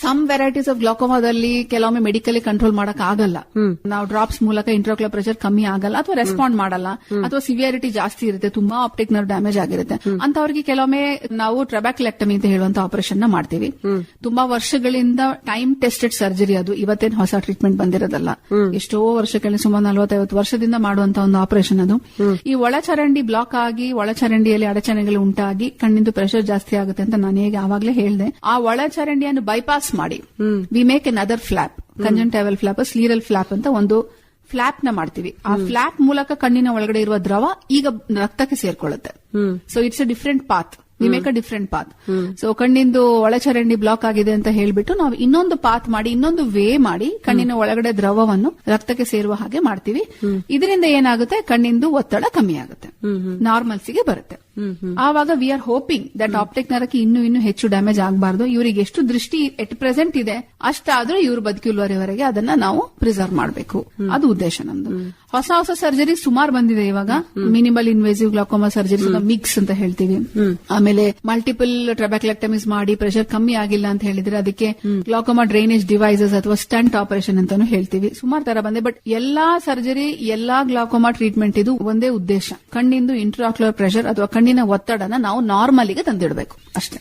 ಸಮ್ ವೆರೈಟೀಸ್ ಆಫ್ ಗ್ಲಾಕೋಮಾದಲ್ಲಿ ಕೆಲವೊಮ್ಮೆ ಮೆಡಿಕಲಿ ಕಂಟ್ರೋಲ್ ಮಾಡಕ್ ಆಗಲ್ಲ. ನಾವು ಡ್ರಾಪ್ಸ್ ಮೂಲಕ ಇಂಟ್ರಾಕ್ಯುಲರ್ ಪ್ರೆಷರ್ ಕಮ್ಮಿ ಆಗಲ್ಲ, ಅಥವಾ ರೆಸ್ಪಾಂಡ್ ಮಾಡಲ್ಲ, ಅಥವಾ ಸಿವಿಯಾರಿಟಿ ಜಾಸ್ತಿ ಇರುತ್ತೆ, ತುಂಬಾ ಆಪ್ಟಿಕ್ ನರ್ವ್ ಡ್ಯಾಮೇಜ್ ಆಗಿರುತ್ತೆ. ಅಂತವರಿಗೆ ಕೆಲವೊಮ್ಮೆ ನಾವು ಟ್ರಬ್ಯಾಕ್ಯುಲೆಕ್ಟಮಿ ಅಂತ ಹೇಳುವಂತ ಆಪರೇಷನ್ ನ ಮಾಡ್ತೀವಿ. ತುಂಬಾ ವರ್ಷಗಳಿಂದ ಟೈಮ್ ಟೆಸ್ಟೆಡ್ ಸರ್ಜರಿ ಅದು, ಇವತ್ತೇನು ಹೊಸ ಟ್ರೀಟ್ಮೆಂಟ್ ಬಂದಿರೋದಲ್ಲ. ಎಷ್ಟೋ ವರ್ಷಗಳಲ್ಲಿ ಸುಮಾರು 40-50 ವರ್ಷದಿಂದ ಮಾಡುವಂತ ಒಂದು ಆಪರೇಷನ್ ಅದು. ಈ ಒಳಚರಂಡಿ ಬ್ಲಾಕ್ ಆಗಿ ಒಳಚರಂಡಿಯಲ್ಲಿ ಅಡಚಣೆಗಳು ಉಂಟಾಗಿ ಕಣ್ಣಿಂದು ಪ್ರೆಷರ್ ಜಾಸ್ತಿ ಆಗುತ್ತೆ ಅಂತ ನಾನು ಹೇಗೆ ಆವಾಗಲೇ ಹೇಳಿದೆ. ಆ ಒಳಚರಂಡಿಯನ್ನು ಬೈಪಾಸ್ ಮಾಡಿ we make another flap, conjunctival flap, scleral flap ಅಂತ ಒಂದು ಫ್ಲಾಪ್ ನ ಮಾಡ್ತೀವಿ. ಆ ಫ್ಲಾಪ್ ಮೂಲಕ ಕಣ್ಣಿನ ಒಳಗಡೆ ಇರುವ ದ್ರವ ಈಗ ರಕ್ತಕ್ಕೆ ಸೇರ್ಕೊಳ್ಳುತ್ತೆ. So it's a different path, we make a different path. So ಕಣ್ಣಿಂದು ಒಳಚರಂಡಿ ಬ್ಲಾಕ್ ಆಗಿದೆ ಅಂತ ಹೇಳ್ಬಿಟ್ಟು ನಾವು ಇನ್ನೊಂದು ಪಾತ್ ಮಾಡಿ, ಇನ್ನೊಂದು ವೇ ಮಾಡಿ ಕಣ್ಣಿನ ಒಳಗಡೆ ದ್ರವವನ್ನು ರಕ್ತಕ್ಕೆ ಸೇರುವ ಹಾಗೆ ಮಾಡ್ತೀವಿ. ಇದರಿಂದ ಏನಾಗುತ್ತೆ, ಕಣ್ಣಿಂದು ಒತ್ತಡ ಕಮ್ಮಿ ಆಗುತ್ತೆ, ನಾರ್ಮಲ್ಸಿಗೆ ಬರುತ್ತೆ. ಆವಾಗ we are hoping that optic ನರಕ್ಕೆ ಇನ್ನೂ ಹೆಚ್ಚು ಡ್ಯಾಮೇಜ್ ಆಗಬಾರ್ದು. ಇವರಿಗೆ ಎಷ್ಟು ದೃಷ್ಟಿ ಎಟ್ ಪ್ರೆಸೆಂಟ್ ಇದೆ ಅಷ್ಟಾದ್ರೂ ಇವ್ರು ಬದುಕಿರುವವರೆಗೆ ಅದನ್ನ ನಾವು ಪ್ರಿಸರ್ವ್ ಮಾಡಬೇಕು, ಅದು ಉದ್ದೇಶ ನಮ್ದು. ಹೊಸ ಹೊಸ ಸರ್ಜರಿ ಸುಮಾರು ಬಂದಿದೆ ಇವಾಗ. Minimal invasive glaucoma surgery mix ಅಂತ ಹೇಳ್ತೀವಿ. ಆಮೇಲೆ ಮಲ್ಟಿಪಲ್ ಟ್ರಬ್ಯಾಕ್ಯುಲೆಕ್ಟಮೀಸ್ ಮಾಡಿ ಪ್ರೆಷರ್ ಕಮ್ಮಿ ಆಗಿಲ್ಲ ಅಂತ ಹೇಳಿದ್ರೆ ಅದಕ್ಕೆ ಗ್ಲಾಕೋಮಾ ಡ್ರೈನೇಜ್ ಡಿವೈಸಸ್ ಅಥವಾ ಸ್ಟಂಟ್ ಆಪರೇಷನ್ ಅಂತಾನು ಹೇಳ್ತೀವಿ. ಸುಮಾರು ತರ ಬಂದೆ. ಬಟ್ ಎಲ್ಲಾ ಸರ್ಜರಿ, ಎಲ್ಲಾ ಗ್ಲಾಕೋಮಾ ಟ್ರೀಟ್ಮೆಂಟ್ ಇದು ಒಂದೇ ಉದ್ದೇಶ, ಕಣ್ಣಿಂದು ಇಂಟ್ರಾಕ್ಯುಲರ್ ಪ್ರೆಷರ್ ಅಥವಾ ಕಣ್ಣಿನ ಒತ್ತಡನ ನಾವು ನಾರ್ಮಲ್ಗೆ ತಂದಿಡಬೇಕು ಅಷ್ಟೇ.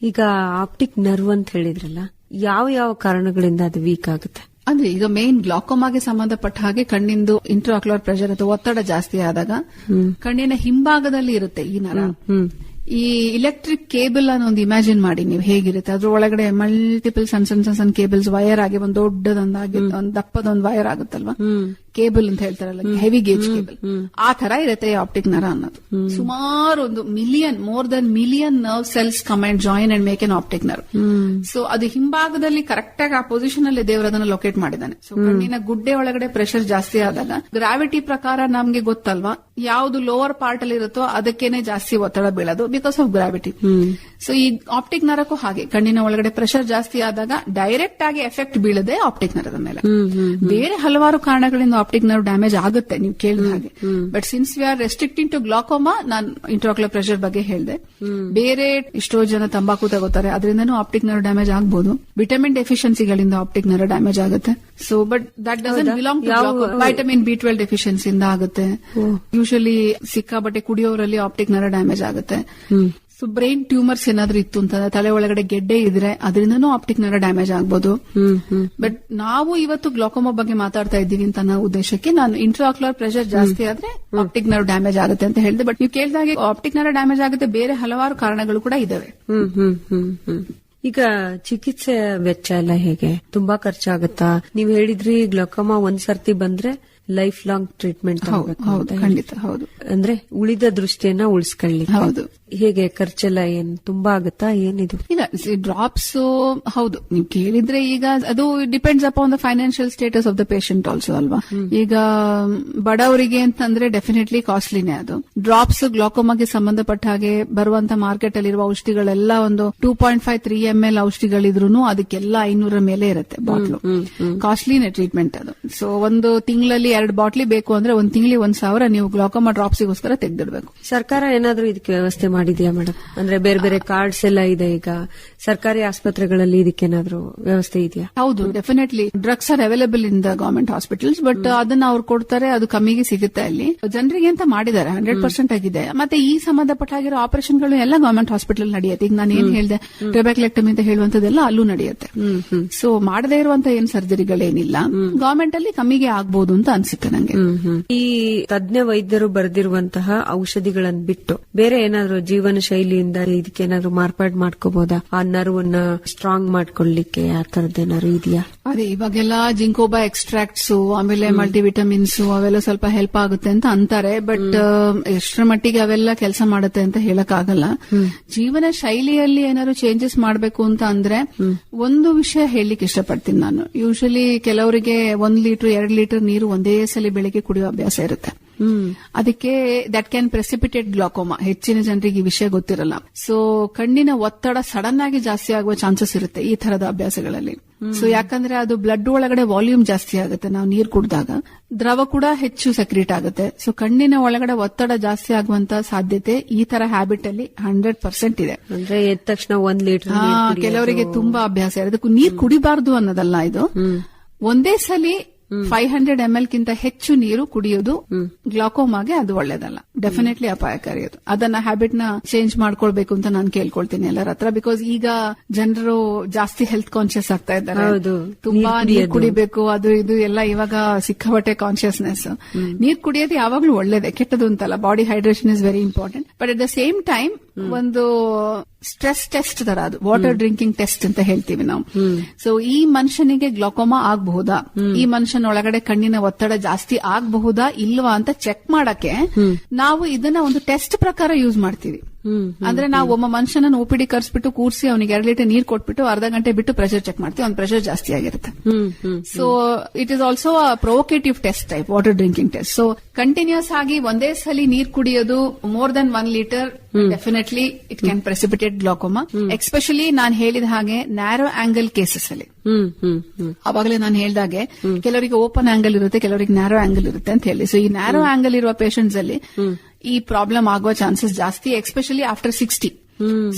ಈಗ ಆಪ್ಟಿಕ್ ನರ್ವ್ ಅಂತ ಹೇಳಿದ್ರಲ್ಲ, ಯಾವ ಕಾರಣಗಳಿಂದ ಅದು ವೀಕ್ ಆಗುತ್ತೆ? ಅಂದ್ರೆ ಈಗ ಮೇನ್ ಗ್ಲಾಕೋಮಾಗೆ ಸಂಬಂಧಪಟ್ಟ ಹಾಗೆ ಕಣ್ಣಿಂದು ಇಂಟ್ರಾಕ್ಯುಲರ್ ಪ್ರೆಷರ್ ಅಥವಾ ಒತ್ತಡ ಜಾಸ್ತಿ ಆದಾಗ ಕಣ್ಣಿನ ಹಿಂಭಾಗದಲ್ಲಿ ಇರುತ್ತೆ ಈ ನರ. ಈ ಇಲೆಕ್ಟ್ರಿಕ್ ಕೇಬಲ್ ಅನ್ನು ಒಂದು ಇಮ್ಯಾಜಿನ್ ಮಾಡಿ ನೀವು, ಹೇಗಿರುತ್ತೆ ಅದ್ರ ಒಳಗಡೆ ಮಲ್ಟಿಪಲ್ ಸಣ್ಣ ಕೇಬಲ್ಸ್ ವೈರ್ ಆಗಿ ಒಂದು ದೊಡ್ಡದೊಂದಾಗಿ ಒಂದು ದಪ್ಪದೊಂದು ವೈರ್ ಆಗುತ್ತಲ್ವಾ, ಕೇಬಲ್ ಅಂತ ಹೇಳ್ತಾರಲ್ಲ, ಹೆವಿ ಗೇಜ್ ಕೇಬಲ್, ಆ ತರ ಇರುತ್ತೆ ಆಪ್ಟಿಕ್ ನರ ಅನ್ನೋದು. ಸುಮಾರು ಒಂದು more than million nerve cells come and join and make N optic nerve. So ಅದು ಹಿಂಭಾಗದಲ್ಲಿ ಕರೆಕ್ಟ್ ಆಗಿ ಆ ಪೊಸಿಷನ್ ಅಲ್ಲಿ ದೇವರು ಅದನ್ನು ಲೊಕೇಟ್ ಮಾಡಿದ್ದಾನೆ. ಸೊ ಕಣ್ಣಿನ ಗುಡ್ಡೆ ಒಳಗಡೆ ಪ್ರೆಷರ್ ಜಾಸ್ತಿ ಆದಾಗ ಗ್ರಾವಿಟಿ ಪ್ರಕಾರ ನಮ್ಗೆ ಗೊತ್ತಲ್ವಾ, ಯಾವ್ದು ಲೋವರ್ ಪಾರ್ಟ್ ಅಲ್ಲಿ ಇರುತ್ತೋ ಅದಕ್ಕೇನೆ ಜಾಸ್ತಿ ಒತ್ತಡ ಬೀಳೋದು ಬಿಕಾಸ್ ಆಫ್ ಗ್ರಾವಿಟಿ. ಸೊ ಈ ಆಪ್ಟಿಕ್ ನರಕ್ಕೂ ಹಾಗೆ ಕಣ್ಣಿನ ಒಳಗಡೆ ಪ್ರೆಷರ್ ಜಾಸ್ತಿ ಆದಾಗ ಡೈರೆಕ್ಟ್ ಆಗಿ ಎಫೆಕ್ಟ್ ಬೀಳದೆ ಆಪ್ಟಿಕ್ ನರದ ಮೇಲೆ. ಬೇರೆ ಹಲವಾರು ಕಾರಣಗಳಿಂದ ಆಪ್ಟಿಕ್ ನರ್ವ್ ಡ್ಯಾಮೇಜ್ ಆಗುತ್ತೆ ನೀವು ಕೇಳಿದ ಹಾಗೆ. But since we are restricting to glaucoma, ನಾನು ಇಂಟ್ರಾಕ್ಯುಲರ್ ಪ್ರೆಷರ್ ಬಗ್ಗೆ ಹೇಳಿದೆ. ಬೇರೆ ಎಷ್ಟೋ ಜನ ತಂಬಾಕು ತಗೋತಾರೆ, ಅದರಿಂದನೂ ಆಪ್ಟಿಕ್ ನರ್ವ್ ಡ್ಯಾಮೇಜ್ ಆಗಬಹುದು. ವಿಟಮಿನ್ ಡೆಫಿಷಿಯನ್ಸಿಗಳಿಂದ ಆಪ್ಟಿಕ್ ನರ್ವ್ ಡ್ಯಾಮೇಜ್ ಆಗುತ್ತೆ. So but that doesn't belong to glaucoma. Vitamin B12 ಡೆಫಿಷಿಯನ್ಸಿಯಿಂದ ಆಗುತ್ತೆ. ಯೂಶಲಿ ಸಿಕ್ಕಾಬಟ್ಟೆ ಕುಡಿಯೋರಲ್ಲಿ ಆಪ್ಟಿಕ್ ನರ್ವ್ ಡ್ಯಾಮೇಜ್ ಆಗುತ್ತೆ. ಸೊ ಬ್ರೈನ್ ಟ್ಯೂಮರ್ಸ್ ಏನಾದ್ರೂ ಇತ್ತು ಅಂತಂದ್ರೆ, ತಲೆ ಒಳಗಡೆ ಗೆಡ್ಡೆ ಇದ್ರೆ ಅದರಿಂದನೂ ಆಪ್ಟಿಕ್ ನರ್ವ್ ಡ್ಯಾಮೇಜ್ ಆಗ್ಬೋದು. ಬಟ್ ನಾವು ಇವತ್ತು ಗ್ಲಾಕೋಮಾ ಬಗ್ಗೆ ಮಾತಾಡ್ತಾ ಇದ್ದೀವಿ ಅಂತ ಅನ್ನೋ ಉದ್ದೇಶಕ್ಕೆ ನಾನು ಇಂಟ್ರಾಕ್ಯುಲರ್ ಪ್ರೆಷರ್ ಜಾಸ್ತಿ ಆದ್ರೆ ಆಪ್ಟಿಕ್ ನರ್ವ್ ಡ್ಯಾಮೇಜ್ ಆಗುತ್ತೆ ಅಂತ ಹೇಳಿದೆ. ಬಟ್ ನೀವು ಕೇಳಿದಾಗೆ ಆಪ್ಟಿಕ್ ನರ್ವ್ ಡ್ಯಾಮೇಜ್ ಆಗುತ್ತೆ, ಬೇರೆ ಹಲವಾರು ಕಾರಣಗಳು ಕೂಡ ಇದಾವೆ. ಈಗ ಚಿಕಿತ್ಸೆ ವೆಚ್ಚ ಎಲ್ಲ ಹೇಗೆ? ತುಂಬಾ ಖರ್ಚಾಗುತ್ತಾ? ನೀವ್ ಹೇಳಿದ್ರಿ ಗ್ಲಾಕೋಮಾ ಒಂದ್ ಸರ್ತಿ ಬಂದ್ರೆ ಲೈಫ್ ಲಾಂಗ್ ಟ್ರೀಟ್ಮೆಂಟ್ ಖಂಡಿತ ಹೌದು. ಅಂದ್ರೆ ಉಳಿದ ದೃಷ್ಟಿಯನ್ನ ಉಳಿಸ್ಕೊಳ್ಳಿ. ಹೌದು. ಹೇಗೆ ಖರ್ಚೆಲ್ಲ ಏನ್ ತುಂಬಾ ಆಗುತ್ತಾ? ಏನಿದು? ಇಲ್ಲ, ಡ್ರಾಪ್ಸ್ ಹೌದು ನೀವು ಕೇಳಿದ್ರೆ ಈಗ ಅದು depends upon the financial status of the patient also ಅಲ್ವಾ. ಈಗ ಬಡವರಿಗೆ ಅಂತಂದ್ರೆ ಡೆಫಿನೆಟ್ಲಿ ಕಾಸ್ಟ್ಲಿನೇ ಅದು. ಡ್ರಾಪ್ಸ್ ಗ್ಲಾಕೋಮಾಗೆ ಸಂಬಂಧಪಟ್ಟ ಹಾಗೆ ಬರುವಂತ ಮಾರ್ಕೆಟ್ ಅಲ್ಲಿರುವ ಔಷಧಿಗಳೆಲ್ಲ ಒಂದು 2.5-3 ml ಔಷಧಿಗಳಿದ್ರು ಅದಕ್ಕೆಲ್ಲ 500 ಮೇಲೆ ಇರುತ್ತೆ ಬಾಟ್ಲು. ಕಾಸ್ಟ್ಲಿನೇ ಟ್ರೀಟ್ಮೆಂಟ್ ಅದು. ಸೊ ಒಂದು ತಿಂಗಳಲ್ಲಿ 2 ಬಾಟ್ಲಿ ಬೇಕು ಅಂದ್ರೆ ಒಂದ್ ತಿಂಗಳಿಗೆ 1,000 ನೀವು ಗ್ಲಾಕೋಮಾ ಡ್ರಾಪ್ಸಿಗೋಸ್ಕರ ತೆಗೆದಿಡ್ಬೇಕು. ಸರ್ಕಾರ ಏನಾದ್ರೂ ಇದಕ್ಕೆ ವ್ಯವಸ್ಥೆ ಮಾಡಿದ್ಯಾ ಮೇಡಮ್? ಅಂದ್ರೆ ಬೇರೆ ಬೇರೆ ಕಾರ್ಡ್ಸ್ ಎಲ್ಲ ಇದೆ ಈಗ ಸರ್ಕಾರಿ ಆಸ್ಪತ್ರೆಗಳಲ್ಲಿ, ಇದಕ್ಕೇನಾದ್ರೂ ವ್ಯವಸ್ಥೆ ಇದೆಯಾ? ಹೌದು, definitely drugs are available in the government hospitals, but ಅದನ್ನ ಅವ್ರು ಕೊಡ್ತಾರೆ, ಅದು ಕಮ್ಮಿಗೆ ಸಿಗುತ್ತೆ ಅಲ್ಲಿ. ಜನರಿಗೆ ಅಂತ ಮಾಡಿದ್ದಾರೆ, 100% ಆಗಿದೆ. ಮತ್ತೆ ಈ ಸಂಬಂಧಪಟ್ಟಾಗಿರೋ ಆಪರೇಷನ್ಗಳು ಎಲ್ಲ ಗವರ್ಮೆಂಟ್ ಹಾಸ್ಪಿಟಲ್ ನಡೆಯುತ್ತೆ. ಈಗ ನಾನು ಏನ್ ಹೇಳಿದೆ, ಟ್ಯೂಬರ್ಕ್ಯುಲೆಕ್ಟಮಿ ಅಂತ ಹೇಳುವಂತದ್ದೆಲ್ಲ ಅಲ್ಲೂ ನಡೆಯುತ್ತೆ. ಸೊ ಮಾಡದೇ ಇರುವಂತ ಏನ್ ಸರ್ಜರಿಗಳೇನಿಲ್ಲ, ಗವರ್ಮೆಂಟ್ ಅಲ್ಲಿ ಕಮ್ಮಿಗೆ ಆಗ್ಬಹುದು ಅಂತ ಅನ್ಸುತ್ತೆ ನಂಗೆ. ಈ ತಜ್ಞ ವೈದ್ಯರು ಬರೆದಿರುವಂತಹ ಔಷಧಿಗಳನ್ನು ಬಿಟ್ಟು ಬೇರೆ ಏನಾದ್ರು ಜೀವನ ಶೈಲಿಯಿಂದ ಇದಕ್ಕೇನಾದ್ರು ಮಾರ್ಪಾಡು ಮಾಡ್ಕೋಬಹುದಾ? ಆ ನರ್ವನ್ನ ಸ್ಟ್ರಾಂಗ್ ಮಾಡ್ಕೊಳ್ಳಿಕ್ಕೆ ಆ ತರದ್ದೇನಾದ್ರು ಇದೆಯಾ? ಅದೇ ಇವಾಗೆಲ್ಲ ಜಿಂಕೋಬಾ ಎಕ್ಸ್ಟ್ರಾಕ್ಟ್ಸ್, ಆಮೇಲೆ ಮಲ್ಟಿವಿಟಮಿನ್ಸ್ ಅವೆಲ್ಲ ಸ್ವಲ್ಪ ಹೆಲ್ಪ್ ಆಗುತ್ತೆ ಅಂತ ಅಂತಾರೆ. ಬಟ್ ಎಷ್ಟರ ಮಟ್ಟಿಗೆ ಅವೆಲ್ಲ ಕೆಲಸ ಮಾಡುತ್ತೆ ಅಂತ ಹೇಳಕ್ ಆಗಲ್ಲ. ಜೀವನ ಶೈಲಿಯಲ್ಲಿ ಏನಾದ್ರು ಚೇಂಜಸ್ ಮಾಡಬೇಕು ಅಂತ ಅಂದ್ರೆ ಒಂದು ವಿಷಯ ಹೇಳಲಿಕ್ಕೆ ಇಷ್ಟಪಡ್ತೀನಿ ನಾನು. ಯೂಶಲಿ ಕೆಲವರಿಗೆ 1 ಲೀಟರ್ 2 ಲೀಟರ್ ನೀರು ಒಂದೇ ಸಲ ಬೆಳಿಗ್ಗೆ ಕುಡಿಯೋ ಅಭ್ಯಾಸ ಇರುತ್ತೆ. ಅದಕ್ಕೆ ದಟ್ ಕ್ಯಾನ್ ಪ್ರೆಸಿಪಿಟೇಟ್ ಗ್ಲಾಕೋಮಾ. ಹೆಚ್ಚಿನ ಜನರಿಗೆ ಈ ವಿಷಯ ಗೊತ್ತಿರಲ್ಲ. ಸೊ ಕಣ್ಣಿನ ಒತ್ತಡ ಸಡನ್ ಆಗಿ ಜಾಸ್ತಿ ಆಗುವ ಚಾನ್ಸಸ್ ಇರುತ್ತೆ ಈ ತರದ ಅಭ್ಯಾಸಗಳಲ್ಲಿ. ಸೊ ಯಾಕಂದ್ರೆ ಅದು ಬ್ಲಡ್ ಒಳಗಡೆ ವಾಲ್ಯೂಮ್ ಜಾಸ್ತಿ ಆಗುತ್ತೆ. ನಾವು ನೀರು ಕುಡಿದಾಗ ದ್ರವ ಕೂಡ ಹೆಚ್ಚು ಸೆಕ್ರೀಟ್ ಆಗುತ್ತೆ. ಸೊ ಕಣ್ಣಿನ ಒಳಗಡೆ ಒತ್ತಡ ಜಾಸ್ತಿ ಆಗುವಂತ ಸಾಧ್ಯತೆ ಈ ತರ ಹ್ಯಾಬಿಟ್ ಅಲ್ಲಿ 100% ಇದೆ. ಅಂದ್ರೆ ಎದ್ದ ತಕ್ಷಣ 1 ಲೀಟರ್ ಕೆಲವರಿಗೆ ತುಂಬಾ ಅಭ್ಯಾಸ ಇರುತ್ತೆ. ನೀರು ಕುಡಿಬಾರ್ದು ಅನ್ನೋದಲ್ಲ ಇದು. ಒಂದೇ ಸಲಿ 500 ml ಗಿಂತ ಹೆಚ್ಚು ನೀರು ಕುಡಿಯೋದು ಗ್ಲಾಕೋಮಾಗೆ ಅದು ಒಳ್ಳೇದಲ್ಲ, ಡೆಫಿನೆಟ್ಲಿ ಅಪಾಯಕಾರಿ. ಅದು ಅದನ್ನ ಹ್ಯಾಬಿಟ್ ನ ಚೇಂಜ್ ಮಾಡ್ಕೊಳ್ಬೇಕು ಅಂತ ನಾನು ಕೇಳ್ಕೊಳ್ತೀನಿ ಎಲ್ಲರ ಹತ್ರ. ಬಿಕಾಸ್ ಈಗ ಜನರು ಜಾಸ್ತಿ ಹೆಲ್ತ್ ಕಾನ್ಶಿಯಸ್ ಆಗ್ತಾ ಇದ್ದಾರೆ. ತುಂಬಾ ನೀರು ಕುಡಿಬೇಕು, ಅದು ಇದು ಎಲ್ಲ ಇವಾಗ ಸಿಕ್ಕಾಪಟ್ಟೆ ಕಾನ್ಶಿಯಸ್ನೆಸ್. ನೀರು ಕುಡಿಯೋದು ಯಾವಾಗ್ಲೂ ಒಳ್ಳೇದೇ, ಕೆಟ್ಟದು ಅಂತಲ್ಲ. Body hydration is very important. But at the same time ಒಂದು ಸ್ಟ್ರೆಸ್ ಟೆಸ್ಟ್ ತರ, ಅದು ವಾಟರ್ ಡ್ರಿಂಕಿಂಗ್ ಟೆಸ್ಟ್ ಅಂತ ಹೇಳ್ತೀವಿ ನಾವು. ಸೊ ಈ ಮನುಷ್ಯನಿಗೆ ಗ್ಲಾಕೋಮಾ ಆಗಬಹುದಾ, ಈ ಮನುಷ್ಯನ ಒಳಗಡೆ ಕಣ್ಣಿನ ಒತ್ತಡ ಜಾಸ್ತಿ ಆಗಬಹುದಾ ಇಲ್ವಾ ಅಂತ ಚೆಕ್ ಮಾಡಕ್ಕೆ ನಾವು ಇದನ್ನ ಒಂದು ಟೆಸ್ಟ್ ಪ್ರಕಾರ ಯೂಸ್ ಮಾಡ್ತೀವಿ. ಅಂದ್ರೆ ನಾವು ಒಬ್ಬ ಮನುಷ್ಯನ ಓಪಿಡಿ ಕರ್ಸ್ಬಿಟ್ಟು ಕೂರಿಸಿ ಅವನಿಗೆ 2 ಲೀಟರ್ ನೀರು ಕೊಟ್ಬಿಟ್ಟು ಅರ್ಧ ಗಂಟೆ ಬಿಟ್ಟು ಪ್ರೆಷರ್ ಚೆಕ್ ಮಾಡ್ತೀವಿ. ಅವ್ನ ಪ್ರೆಷರ್ ಜಾಸ್ತಿ ಆಗಿರುತ್ತೆ. So it is also a provocative test type, water drinking test. So continuous ಆಗಿ ಒಂದೇ ಸಲಿ ನೀರು ಕುಡಿಯೋದು more than 1 litre definitely it can precipitate glaucoma. Especially ನಾನು ಹೇಳಿದ ಹಾಗೆ ನ್ಯಾರೋ ಆಂಗಲ್ ಕೇಸಸ್ ಅಲ್ಲಿ. ಅವಾಗಲೇ ನಾನು ಹೇಳಿದಾಗೆ ಕೆಲವರಿಗೆ ಓಪನ್ ಆಂಗಲ್ ಇರುತ್ತೆ, ಕೆಲವರಿಗೆ ನ್ಯಾರೋ ಆಂಗಲ್ ಇರುತ್ತೆ ಅಂತ ಹೇಳಿ. ಸೊ ಈ ನ್ಯಾರೋ ಆಂಗಲ್ ಇರುವ ಪೇಷಂಟ್ಸ್ ಅಲ್ಲಿ ಈ ಪ್ರಾಬ್ಲಮ್ ಆಗುವ ಚಾನ್ಸಸ್ ಜಾಸ್ತಿ, ಎಸ್ಪೆಷಲಿ ಆಫ್ಟರ್ 60.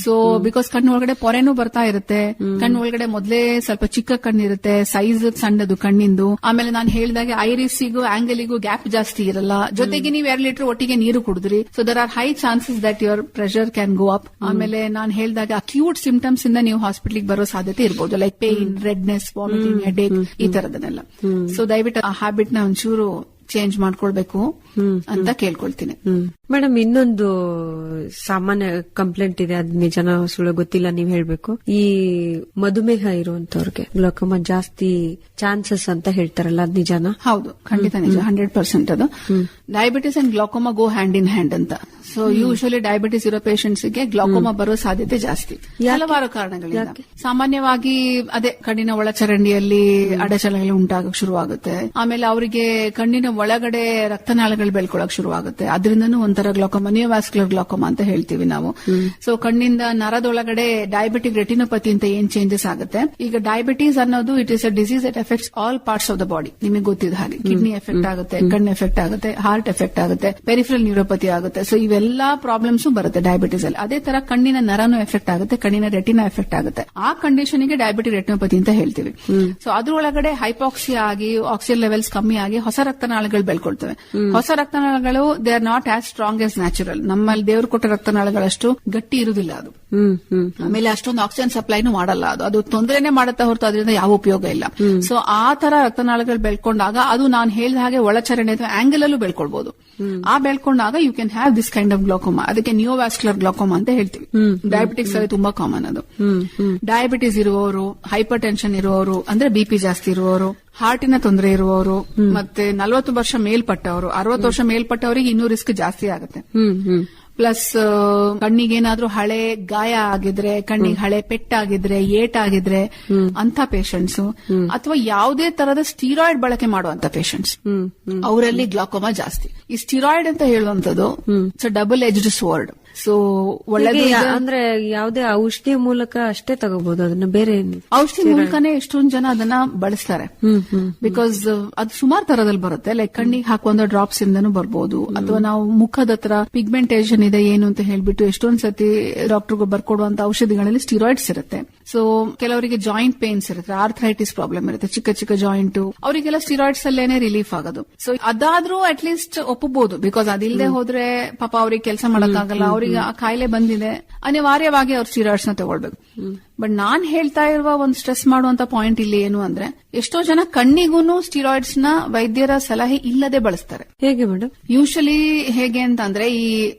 ಸೊ ಬಿಕಾಸ್ ಕಣ್ಣು ಒಳಗಡೆ ಪೊರೆನೂ ಬರ್ತಾ ಇರುತ್ತೆ. ಕಣ್ಣು ಒಳಗಡೆ ಮೊದಲೇ ಸ್ವಲ್ಪ ಚಿಕ್ಕ ಕಣ್ಣಿರುತ್ತೆ, ಸೈಜ್ ಸಣ್ಣದು ಕಣ್ಣಿಂದು. ಆಮೇಲೆ ನಾನು ಹೇಳಿದಾಗೆ ಐರಿಸಿಗೂ ಆಂಗಲಿಗೂ ಗ್ಯಾಪ್ ಜಾಸ್ತಿ ಇರಲ್ಲ. ಜೊತೆಗೆ ನೀವು 2 ಲೀಟರ್ ಒಟ್ಟಿಗೆ ನೀರು ಕುಡಿದ್ರಿ. So there are high chances that your pressure can go up. ಆಮೇಲೆ ನಾನು ಹೇಳಿದಾಗ ಅಕ್ಯೂಟ್ ಸಿಂಪ್ಟಮ್ಸ್ ಇಂದ ನೀವು ಹಾಸ್ಪಿಟಲ್ಗೆ ಬರೋ ಸಾಧ್ಯತೆ ಇರಬಹುದು, like pain, redness, vomiting, headache, ಈ ತರದನ್ನೆಲ್ಲ. ಸೊ ದಯವಿಟ್ಟು ಆ ಹ್ಯಾಬಿಟ್ ನ ಒಂಚೂರು ಚೇಂಜ್ ಮಾಡ್ಕೊಳ್ಬೇಕು ಅಂತ ಕೇಳ್ಕೊಳ್ತೀನಿ. ಮೇಡಮ್, ಇನ್ನೊಂದು ಸಾಮಾನ್ಯ ಕಂಪ್ಲೇಂಟ್ ಇದೆ, ಅದ್ ನಿಜನ ಸುಳ್ಳು ಗೊತ್ತಿಲ್ಲ, ನೀವ್ ಹೇಳ್ಬೇಕು. ಈ ಮಧುಮೇಹ ಇರುವಂತವ್ರಿಗೆ ಗ್ಲಾಕೋಮಾ ಜಾಸ್ತಿ ಚಾನ್ಸಸ್ ಅಂತ ಹೇಳ್ತಾರಲ್ಲ, ಅದ್ ನಿಜಾನ? ಹೌದು, ಖಂಡಿತ ನಿಜ, 100% ಅದು. Diabetes and glaucoma go hand in hand ಅಂತ. ಸೊ ಯೂಶಲಿ ಡಯಾಬಿಟಿಸ್ ಇರೋ ಪೇಷಂಟ್ಸ್ ಗೆ ಗ್ಲಾಕೋಮಾ ಬರೋ ಸಾಧ್ಯತೆ ಜಾಸ್ತಿ, ಹಲವಾರು ಕಾರಣಗಳಿಂದ. ಸಾಮಾನ್ಯವಾಗಿ ಅದೇ ಕಣ್ಣಿನ ಒಳಚರಂಡಿಯಲ್ಲಿ ಅಡಚಣೆಗಳು ಉಂಟಾಗಕ್ಕೆ ಶುರುವಾಗುತ್ತೆ. ಆಮೇಲೆ ಅವರಿಗೆ ಕಣ್ಣಿನ ಒಳಗಡೆ ರಕ್ತನಾಳಗಳು ಬೆಳ್ಕೊಳಕ್ ಶುರುವಾಗುತ್ತೆ. ಅದರಿಂದನೂ ಒಂಥರ ಗ್ಲಾಕೋಮಾ, ನಿಯೋವ್ಯಾಸ್ಕ್ಯುಲರ್ ಗ್ಲಾಕೋಮಾ ಅಂತ ಹೇಳ್ತೀವಿ ನಾವು. ಸೊ ಕಣ್ಣಿಂದ ನರದೊಳಗಡೆ ಡಯಾಬಿಟಿಕ್ ರೆಟಿನೋಪತಿ ಅಂತ ಏನ್ ಚೇಂಜಸ್ ಆಗುತ್ತೆ. ಈಗ ಡಯಾಬಿಟೀಸ್ ಅನ್ನೋದು it is a disease that effects all parts of the body. ನಿಮಗೆ ಗೊತ್ತಿದ್ದ ಹಾಗೆ ಕಿಡ್ನಿ ಎಫೆಕ್ಟ್ ಆಗುತ್ತೆ, ಕಣ್ಣು ಎಫೆಕ್ಟ್ ಆಗುತ್ತೆ, ಹಾರ್ಟ್ ಎಫೆಕ್ಟ್ ಆಗುತ್ತೆ, ಪೆರಿಫರಲ್ ನ್ಯೂರೋಪತಿ ಆಗುತ್ತೆ. ಸೊ ಇವೆಲ್ಲಾ ಪ್ರಾಬ್ಲಮ್ಸ್ ಬರುತ್ತೆ ಡಯಾಬಿಟೀಸ್ ಅಲ್ಲಿ. ಅದೇ ತರ ಕಣ್ಣಿನ ನರನು ಎಫೆಕ್ಟ್ ಆಗುತ್ತೆ, ಕಣ್ಣಿನ ರೆಟಿನಾ ಎಫೆಕ್ಟ್ ಆಗುತ್ತೆ. ಆ ಕಂಡೀಷನ್ ಗೆ ಡಯಾಬಿಟಿಕ್ ರೆಟಿನೋಪತಿ ಅಂತ ಹೇಳ್ತೀವಿ. ಸೊ ಅದ್ರೊಳಗಡೆ ಹೈಪಾಕ್ಸಿಯಾ ಆಗಿ ಆಕ್ಸಿಜನ್ ಲೆವೆಲ್ಸ್ ಕಮ್ಮಿ ಆಗಿ ಹೊಸ ರಕ್ತನಾಳಗಳು ಬೆಳ್ಕೊಳ್ತವೆ. ಹೊಸ ರಕ್ತನಾಳಗಳು they are not as strong as natural. ನಮ್ಮಲ್ಲಿ ದೇವರು ಕೊಟ್ಟ ರಕ್ತನಾಳಗಳಷ್ಟು ಗಟ್ಟಿ ಇರುವುದಿಲ್ಲ ಅದು. ಆಮೇಲೆ ಅಷ್ಟೊಂದು ಆಕ್ಸಿಜನ್ ಸಪ್ಲೈನು ಮಾಡಲ್ಲ ಅದು ತೊಂದರೆನೆ ಮಾಡುತ್ತಾ ಹೊರತು ಅದರಿಂದ ಯಾವ ಉಪಯೋಗ ಇಲ್ಲ. ಸೊ ಆ ತರ ರಕ್ತನಾಳಗಳು ಬೆಳ್ಕೊಂಡಾಗ ಅದು ನಾನು ಹೇಳಿದ ಹಾಗೆ ಒಳಚರಣೆ ಅಥವಾ ಆಂಗಲ್ ಅಲ್ಲೂ ಬೆಳ್ಕೊಳ್ಬಹುದು. ಆ ಬೆಳ್ಕೊಂಡಾಗ you can have this kind of glaucoma. ಅದಕ್ಕೆ ನಿಯೋವ್ಯಾಸ್ಕ್ಯುಲರ್ ಗ್ಲಾಕೋಮಾ ಅಂತ ಹೇಳ್ತೀವಿ. ಡಯಾಬಿಟಿಕ್ಸ್ ಅಲ್ಲಿ ತುಂಬಾ ಕಾಮನ್ ಅದು. ಡಯಾಬಿಟಿಸ್ ಇರುವವರು, ಹೈಪರ್ ಟೆನ್ಷನ್ ಇರುವವರು, ಅಂದ್ರೆ ಬಿಪಿ ಜಾಸ್ತಿ ಇರುವವರು, ಹಾರ್ಟಿನ ತೊಂದರೆ ಇರುವವರು, ಮತ್ತೆ 40 ವರ್ಷ ಮೇಲ್ಪಟ್ಟವರು, 60 ವರ್ಷ ಮೇಲ್ಪಟ್ಟವರಿಗೆ ಇನ್ನೂ ರಿಸ್ಕ್ ಜಾಸ್ತಿ ಆಗುತ್ತೆ. ಪ್ಲಸ್ ಕಣ್ಣಿಗೇನಾದ್ರೂ ಹಳೆ ಗಾಯ ಆಗಿದ್ರೆ, ಕಣ್ಣಿಗೆ ಹಳೆ ಪೆಟ್ಟಾಗಿದ್ರೆ, ಏಟಾಗಿದ್ರೆ ಅಂತ ಪೇಷಂಟ್ಸ್, ಅಥವಾ ಯಾವುದೇ ತರದ ಸ್ಟೀರಾಯ್ಡ್ ಬಳಕೆ ಮಾಡುವಂತ ಪೇಷಂಟ್ಸ್, ಅವರಲ್ಲಿ ಗ್ಲಾಕೋಮಾ ಜಾಸ್ತಿ. ಈ ಸ್ಟೀರಾಯ್ಡ್ ಅಂತ ಹೇಳುವಂತದ್ದು it's double edged sword. So ಒಳ್ಳೆದು ಅಂದ್ರೆ ಯಾವುದೇ ಔಷಧಿಯ ಮೂಲಕ ಅಷ್ಟೇ ತಗೋಬಹುದು, ಅದನ್ನ ಬೇರೆ ಔಷಧಿ ಮೂಲಕನೇ ಎಷ್ಟೊಂದು ಜನ ಅದನ್ನ ಬಳಸ್ತಾರೆ. ಬಿಕಾಸ್ ಅದು ಸುಮಾರು ತರದಲ್ಲಿ ಬರುತ್ತೆ. ಲೈಕ್ ಕಣ್ಣಿಗೆ ಹಾಕುವಂತ ಡ್ರಾಪ್ಸ್ ಇಂದನೂ ಬರ್ಬೋದು, ಅಥವಾ ನಾವು ಮುಖದ ಹತ್ರ ಪಿಗ್ಮೆಂಟೇಷನ್ ಇದೆ ಏನು ಅಂತ ಹೇಳ್ಬಿಟ್ಟು ಎಷ್ಟೊಂದ್ ಸತಿ ಡಾಕ್ಟರ್ಗೂ ಬರ್ಕೊಡುವಂತ ಔಷಧಿಗಳಲ್ಲಿ ಸ್ಟಿರಾಯ್ಡ್ಸ್ ಇರುತ್ತೆ. ಸೊ ಕೆಲವರಿಗೆ ಜಾಯಿಂಟ್ ಪೇನ್ಸ್ ಇರುತ್ತೆ, ಆರ್ಥರೈಟಿಸ್ ಪ್ರಾಬ್ಲಮ್ ಇರುತ್ತೆ, ಚಿಕ್ಕ ಚಿಕ್ಕ ಜಾಯಿಂಟ್, ಅವರಿಗೆಲ್ಲ ಸ್ಟಿರಾಯ್ಡ್ಸ್ ಅಲ್ಲೇನೆ ರಿಲೀಫ್ ಆಗೋದು. ಸೊ ಅದಾದ್ರೂ ಅಟ್ ಲೀಸ್ಟ್ ಒಪ್ಪಬಹುದು. ಬಿಕಾಸ್ ಅದಿಲ್ಲದೆ ಹೋದ್ರೆ ಪಾಪ ಅವ್ರಿಗೆ ಕೆಲಸ ಮಾಡಕ್ಕಾಗಲ್ಲ, ಅವರಿಗೆ ಆ ಕಾಯಿಲೆ ಬಂದಿದೆ, ಅನಿವಾರ್ಯವಾಗಿ ಅವ್ರು ಸ್ಟಿರಾಯ್ಡ್ಸ್ ನ ತಗೊಳ್ಬೇಕು. ಬಟ್ ನಾನ್ ಹೇಳ್ತಾ ಇರುವ ಒಂದು ಸ್ಟ್ರೆಸ್ ಮಾಡುವಂತ ಪಾಯಿಂಟ್ ಇಲ್ಲಿ ಏನು ಅಂದ್ರೆ, ಎಷ್ಟೋ ಜನ ಕಣ್ಣಿಗೂನು ಸ್ಟಿರಾಯ್ಡ್ಸ್ ನ ವೈದ್ಯರ ಸಲಹೆ ಇಲ್ಲದೆ ಬಳಸ್ತಾರೆ. ಹೇಗೆ ಮೇಡಮ್? ಯೂಶಲಿ ಹೇಗೆ ಅಂತಂದ್ರೆ, ಈ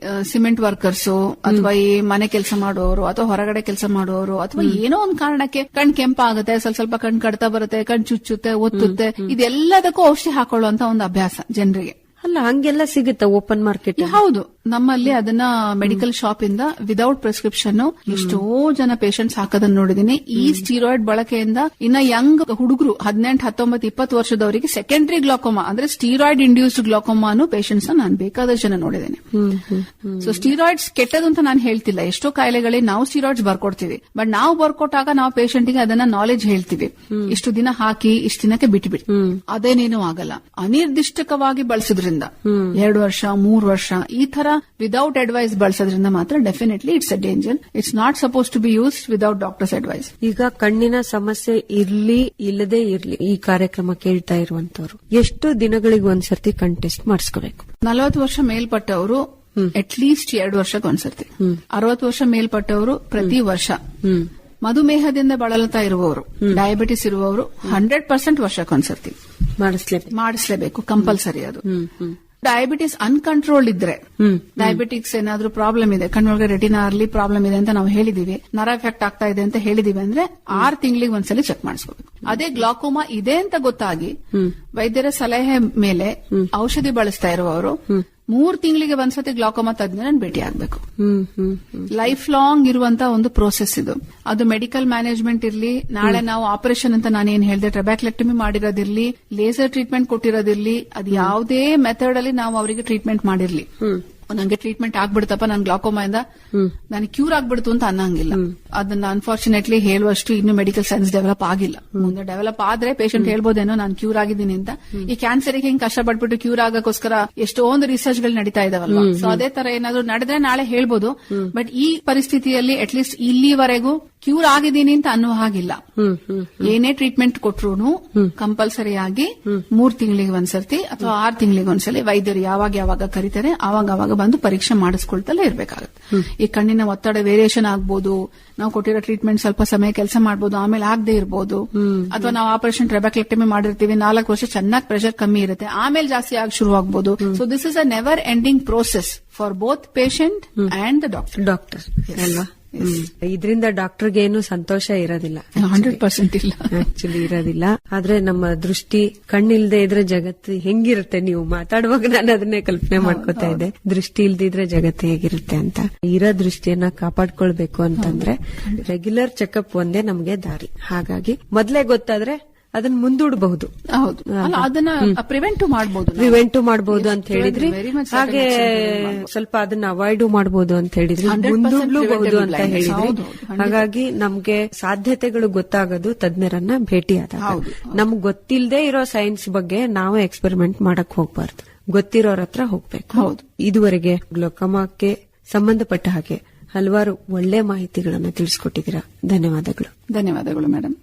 ಸಿಮೆಂಟ್ ವರ್ಕರ್ಸ್ ಅಥವಾ ಈ ಮನೆ ಕೆಲಸ ಮಾಡುವವರು ಅಥವಾ ಹೊರಗಡೆ ಕೆಲಸ ಮಾಡುವವರು ಅಥವಾ ಏನೋ ಒಂದು ಕಾರಣಕ್ಕೆ ಕಣ್ ಕೆಂಪಾಗುತ್ತೆ, ಸ್ವಲ್ಪ ಕಣ್ ಕಡ್ತಾ ಬರುತ್ತೆ, ಕಣ್ ಚುಚ್ಚುತ್ತೆ, ಒತ್ತುತ್ತೆ, ಇದೆಲ್ಲದಕ್ಕೂ ಔಷಧಿ ಹಾಕೊಳ್ಳುವಂತ ಒಂದು ಅಭ್ಯಾಸ ಜನರಿಗೆ. ಅಲ್ಲ, ಹಂಗೆಲ್ಲ ಸಿಗುತ್ತಾ ಓಪನ್ ಮಾರ್ಕೆಟ್? ಹೌದು, ನಮ್ಮಲ್ಲಿ ಅದನ್ನ ಮೆಡಿಕಲ್ ಶಾಪ್ ಇಂದ ವಿದೌಟ್ ಪ್ರಿಸ್ಕ್ರಿಪ್ಷನ್ ಎಷ್ಟೋ ಜನ ಪೇಷಂಟ್ಸ್ ಹಾಕೋದನ್ನ ನೋಡಿದೀನಿ. ಈ ಸ್ಟೀರಾಯ್ಡ್ ಬಳಕೆಯಿಂದ ಇನ್ನ ಯಂಗ್ ಹುಡುಗರು 18, 19, 20 ವರ್ಷದವರಿಗೆ ಸೆಕೆಂಡರಿ ಗ್ಲಾಕೋಮಾ ಅಂದ್ರೆ ಸ್ಟೀರಾಯ್ಡ್ ಇಂಡ್ಯೂಸ್ಡ್ ಗ್ಲಾಕೋಮಾನು ಪೇಷಂಟ್ಸ್ ನಾನು ಬೇಕಾದಷ್ಟು ಜನ ನೋಡಿದ್ದೇನೆ. ಸೊ ಸ್ಟೀರಾಯ್ಡ್ಸ್ ಕೆಟ್ಟದು ಅಂತ ನಾನು ಹೇಳ್ತಿಲ್ಲ. ಎಷ್ಟೋ ಕಾಯಿಲೆಗಳಿಗೆ ನಾವು ಸ್ಟೀರಾಯ್ಡ್ಸ್ ಬರ್ಕೊಡ್ತೀವಿ, ಬಟ್ ನಾವು ಬರ್ಕೊಟ್ಟಾಗ ನಾವು ಪೇಷಂಟ್ಗೆ ಅದನ್ನ ನಾಲೆಜ್ ಹೇಳ್ತೀವಿ, ಇಷ್ಟು ದಿನ ಹಾಕಿ ಇಷ್ಟು ದಿನಕ್ಕೆ ಬಿಟ್ಬಿಡಿ, ಅದೇನೇನು ಆಗಲ್ಲ. ಅನಿರ್ದಿಷ್ಟಕವಾಗಿ ಬಳಸಿದ್ರಿಂದ 2 ವರ್ಷ 3 ವರ್ಷ ಈ ತರ ವಿದೌಟ್ ಅಡ್ವೈಸ್ ಬಳಸೋದ್ರಿಂದ ಮಾತ್ರ definitely it's a danger. It's not suppose to be used without doctor's advice. ಈಗ ಕಣ್ಣಿನ ಸಮಸ್ಯೆ ಇರ್ಲಿ ಇಲ್ಲದೆ ಇರ್ಲಿ, ಈ ಕಾರ್ಯಕ್ರಮ ಕೇಳ್ತಾ ಇರುವಂತವ್ರು ಎಷ್ಟು ದಿನಗಳಿಗೆ ಒಂದ್ಸರ್ತಿ ಕಣ್ ಟೆಸ್ಟ್ ಮಾಡಿಸ್ಕೋಬೇಕು? 40 ವರ್ಷ ಮೇಲ್ಪಟ್ಟವರು ಅಟ್ ಲೀಸ್ಟ್ 2 ವರ್ಷಕ್ಕೊಂದ್ಸರ್ತಿ, 60 ವರ್ಷ ಮೇಲ್ಪಟ್ಟವರು ಪ್ರತಿ ವರ್ಷ, ಮಧುಮೇಹದಿಂದ ಬಳಲುತ್ತಾ ಇರುವವರು, ಡಯಾಬಿಟಿಸ್ ಇರುವವರು 100% ವರ್ಷಕ್ಕೊಂದ್ಸರ್ತಿ ಮಾಡಿಸ್ಲೇಬೇಕು, ಕಂಪಲ್ಸರಿ ಅದು. ಡಯಾಬಿಟಿಸ್ ಅನ್ಕಂಟ್ರೋಲ್ಡ್ ಇದ್ರೆ, ಡಯಾಬಿಟಿಕ್ಸ್ ಏನಾದ್ರೂ ಪ್ರಾಬ್ಲಮ್ ಇದೆ, ಕಣ್ಣೊಳಗೆ ರೆಟಿನಾ ಅಲ್ಲಿ ಪ್ರಾಬ್ಲಮ್ ಇದೆ ಅಂತ ನಾವು ಹೇಳಿದೀವಿ, ನರ ಎಫೆಕ್ಟ್ ಆಗ್ತಾ ಇದೆ ಅಂತ ಹೇಳಿದೀವಿ ಅಂದ್ರೆ 6 ತಿಂಗಳಿಗೆ ಒಂದ್ಸಲಿ ಚೆಕ್ ಮಾಡಿಸ್ಕೋಬೇಕು. ಅದೇ ಗ್ಲಾಕೋಮಾ ಇದೆ ಅಂತ ಗೊತ್ತಾಗಿ ವೈದ್ಯರ ಸಲಹೆ ಮೇಲೆ ಔಷಧಿ ಬಳಸ್ತಾ ಇರುವವರು 3 ತಿಂಗಳಿಗೆ ಒಂದ್ಸತಿ ಗ್ಲಾಕೋಮಾ ತಜ್ಞರನ್ನು ಭೇಟಿ ಆಗಬೇಕು. ಲೈಫ್ ಲಾಂಗ್ ಇರುವಂತ ಒಂದು ಪ್ರೋಸೆಸ್ ಇದು. ಅದು ಮೆಡಿಕಲ್ ಮ್ಯಾನೇಜ್ಮೆಂಟ್ ಇರ್ಲಿ, ನಾಳೆ ನಾವು ಆಪರೇಷನ್ ಅಂತ ನಾನೇನ್ ಹೇಳಿದೆ, ಟ್ರೆಬ್ಯಾಕ್ಲೆಕ್ಟಮಿ ಮಾಡಿರೋದಿರ್ಲಿ, ಲೇಸರ್ ಟ್ರೀಟ್ಮೆಂಟ್ ಕೊಟ್ಟಿರೋದಿರ್ಲಿ, ಅದು ಯಾವುದೇ ಮೆಥಡ್ ಅಲ್ಲಿ ನಾವು ಅವರಿಗೆ ಟ್ರೀಟ್ಮೆಂಟ್ ಮಾಡಿರ್ಲಿ, ನಂಗೆ ಟ್ರೀಟ್ಮೆಂಟ್ ಆಗ್ಬಿಡ್ತಪ್ಪ, ನನ್ ಗ್ಲಾಕೋಮಾ ಇಂದ ನನಗೆ ಕ್ಯೂರ್ ಆಗ್ಬಿಡ್ತು ಅಂತ ಅನ್ನಂಗಿಲ್ಲ. ಅದನ್ನ ಅನ್ಫಾರ್ಚುನೇಟ್ಲಿ ಹೇಳುವಷ್ಟು ಇನ್ನು ಮೆಡಿಕಲ್ ಸೈನ್ಸ್ ಡೆವಲಪ್ ಆಗಿಲ್ಲ. ಮುಂದೆ ಡೆವಲಪ್ ಆದ್ರೆ ಪೇಷಂಟ್ ಹೇಳ್ಬೋದೇನೋ ನಾನು ಕ್ಯೂರ್ ಆಗಿದ್ದೀನಿ ಅಂತ. ಈ ಕ್ಯಾನ್ಸರ್ ಹಿಂಗ್ ಕಷ್ಟಪಟ್ಬಿಟ್ಟು ಕ್ಯೂರ್ ಆಗಕ್ಕೋಸ್ಕರ ಎಷ್ಟೊಂದು ರಿಸರ್ಚ್ ಗಳು ನಡೀತಾ ಇದಾವಲ್ವಾ. ಸೊ ಅದೇ ತರ ಏನಾದ್ರು ನಡೆದ್ರೆ ನಾಳೆ ಹೇಳ್ಬೋದು. ಬಟ್ ಈ ಪರಿಸ್ಥಿತಿಯಲ್ಲಿ ಅಟ್ಲೀಸ್ಟ್ ಇಲ್ಲಿವರೆಗೂ ಕ್ಯೂರ್ ಆಗಿದ್ದೀನಿ ಅಂತ ಅನ್ನೋ ಹಾಗಿಲ್ಲ. ಏನೇ ಟ್ರೀಟ್ಮೆಂಟ್ ಕೊಟ್ರು ಕಂಪಲ್ಸರಿ ಆಗಿ 3 ತಿಂಗಳಿಗೆ ಒಂದ್ಸರ್ತಿ ಅಥವಾ 6 ತಿಂಗಳಿಗೆ ಒಂದ್ಸಲಿ ವೈದ್ಯರು ಯಾವಾಗ ಕರೀತಾರೆ ಆವಾಗ ಬಂದು ಪರೀಕ್ಷೆ ಮಾಡಿಸ್ಕೊಳ್ತಲೇ ಇರ್ಬೇಕಾಗುತ್ತೆ. ಈ ಕಣ್ಣಿನ ಒತ್ತಡ ವೇರಿಯೇಷನ್ ಆಗ್ಬೋದು, ನಾವು ಕೊಟ್ಟಿರೋ ಟ್ರೀಟ್ಮೆಂಟ್ ಸ್ವಲ್ಪ ಸಮಯ ಕೆಲಸ ಮಾಡಬಹುದು, ಆಮೇಲೆ ಆಗದೆ ಇರಬಹುದು, ಅಥವಾ ನಾವು ಆಪರೇಷನ್ ಟ್ರೆಬ್ಯಾಕ್ಲೆಕ್ಟಮಿ ಮಾಡಿರ್ತೀವಿ, 4 ವರ್ಷ ಚೆನ್ನಾಗಿ ಪ್ರೆಷರ್ ಕಮ್ಮಿ ಇರುತ್ತೆ, ಆಮೇಲೆ ಜಾಸ್ತಿ ಆಗಿ ಶುರು ಆಗ್ಬಹುದು. So this is a never ending process for both patient and the doctor ಅಲ್ವಾ? ಇದರಿಂದ ಡಾಕ್ಟರ್ಗೆ ಏನು ಸಂತೋಷ ಇರೋದಿಲ್ಲ, 100% ಇಲ್ಲ, ಆಕ್ಚುಲಿ ಇರೋದಿಲ್ಲ. ಆದ್ರೆ ನಮ್ಮ ದೃಷ್ಟಿ ಕಣ್ಣಿಲ್ದೆ ಇದ್ರೆ ಜಗತ್ತು ಹೆಂಗಿರುತ್ತೆ? ನೀವು ಮಾತಾಡುವಾಗ ನಾನು ಅದನ್ನೇ ಕಲ್ಪನೆ ಮಾಡ್ಕೋತಾ ಇದ್ದೆ, ದೃಷ್ಟಿ ಇಲ್ದಿದ್ರೆ ಜಗತ್ತು ಹೇಗಿರುತ್ತೆ ಅಂತ. ಇರೋ ದೃಷ್ಟಿಯನ್ನ ಕಾಪಾಡ್ಕೊಳ್ಬೇಕು ಅಂತಂದ್ರೆ ರೆಗ್ಯುಲರ್ ಚೆಕಪ್ ಒಂದೇ ನಮ್ಗೆ ದಾರಿ. ಹಾಗಾಗಿ ಮೊದ್ಲೇ ಗೊತ್ತಾದ್ರೆ ಅದನ್ನ ಮುಂದೂಡಬಹುದು. ಹೌದು, ಅದನ್ನ ಪ್ರಿವೆಂಟ್ ಮಾಡಬಹುದು ಅಂತ ಹೇಳಿದ್ರಿ. ಹಾಗೆ ಸ್ವಲ್ಪ ಅದನ್ನ ಅವಾಯ್ಡ್ ಮಾಡಬಹುದು ಅಂತ ಹೇಳಿದ್ರಿ, ಮುಂದೂಡಬಹುದು ಅಂತ ಹೇಳಿದ್ರಿ. ಹಾಗಾಗಿ ನಮ್ಗೆ ಸಾಧ್ಯತೆಗಳು ಗೊತ್ತಾಗೋದು ತಜ್ಞರನ್ನ ಭೇಟಿಯಾದಾಗ. ನಮ್ಗೆ ಗೊತ್ತಿಲ್ಲದೆ ಇರೋ ಸೈನ್ಸ್ ಬಗ್ಗೆ ನಾವು ಎಕ್ಸ್ಪೆರಿಮೆಂಟ್ ಮಾಡಕ್ ಹೋಗ್ಬಾರ್ದು, ಗೊತ್ತಿರೋರ ಹತ್ರ ಹೋಗ್ಬೇಕು. ಹೌದು, ಇದುವರೆಗೆ ಗ್ಲೋಕೋಮಾಕ್ಕೆ ಸಂಬಂಧಪಟ್ಟ ಹಾಗೆ ಹಲವಾರು ಒಳ್ಳೆ ಮಾಹಿತಿಗಳನ್ನ ತಿಳಿಸ್ಕೊಟ್ಟಿದ್ದೀರಾ. ಧನ್ಯವಾದಗಳು. ಧನ್ಯವಾದಗಳು ಮೇಡಮ್.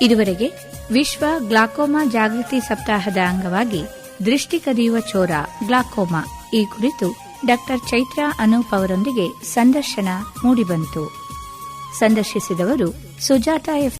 ಇದುವರೆಗೆ ವಿಶ್ವ ಗ್ಲಾಕೋಮಾ ಜಾಗೃತಿ ಸಪ್ತಾಹದ ಅಂಗವಾಗಿ ದೃಷ್ಟಿ ಕದಿಯುವ ಚೋರ ಗ್ಲಾಕೋಮಾ ಈ ಕುರಿತು ಡಾಕ್ಟರ್ ಚೈತ್ರಾ ಅನೂಪ್ ಅವರೊಂದಿಗೆ ಸಂದರ್ಶನ ಮೂಡಿಬಂತು. ಸಂದರ್ಶಿಸಿದವರು ಸುಜಾತಾ ಎಫ್.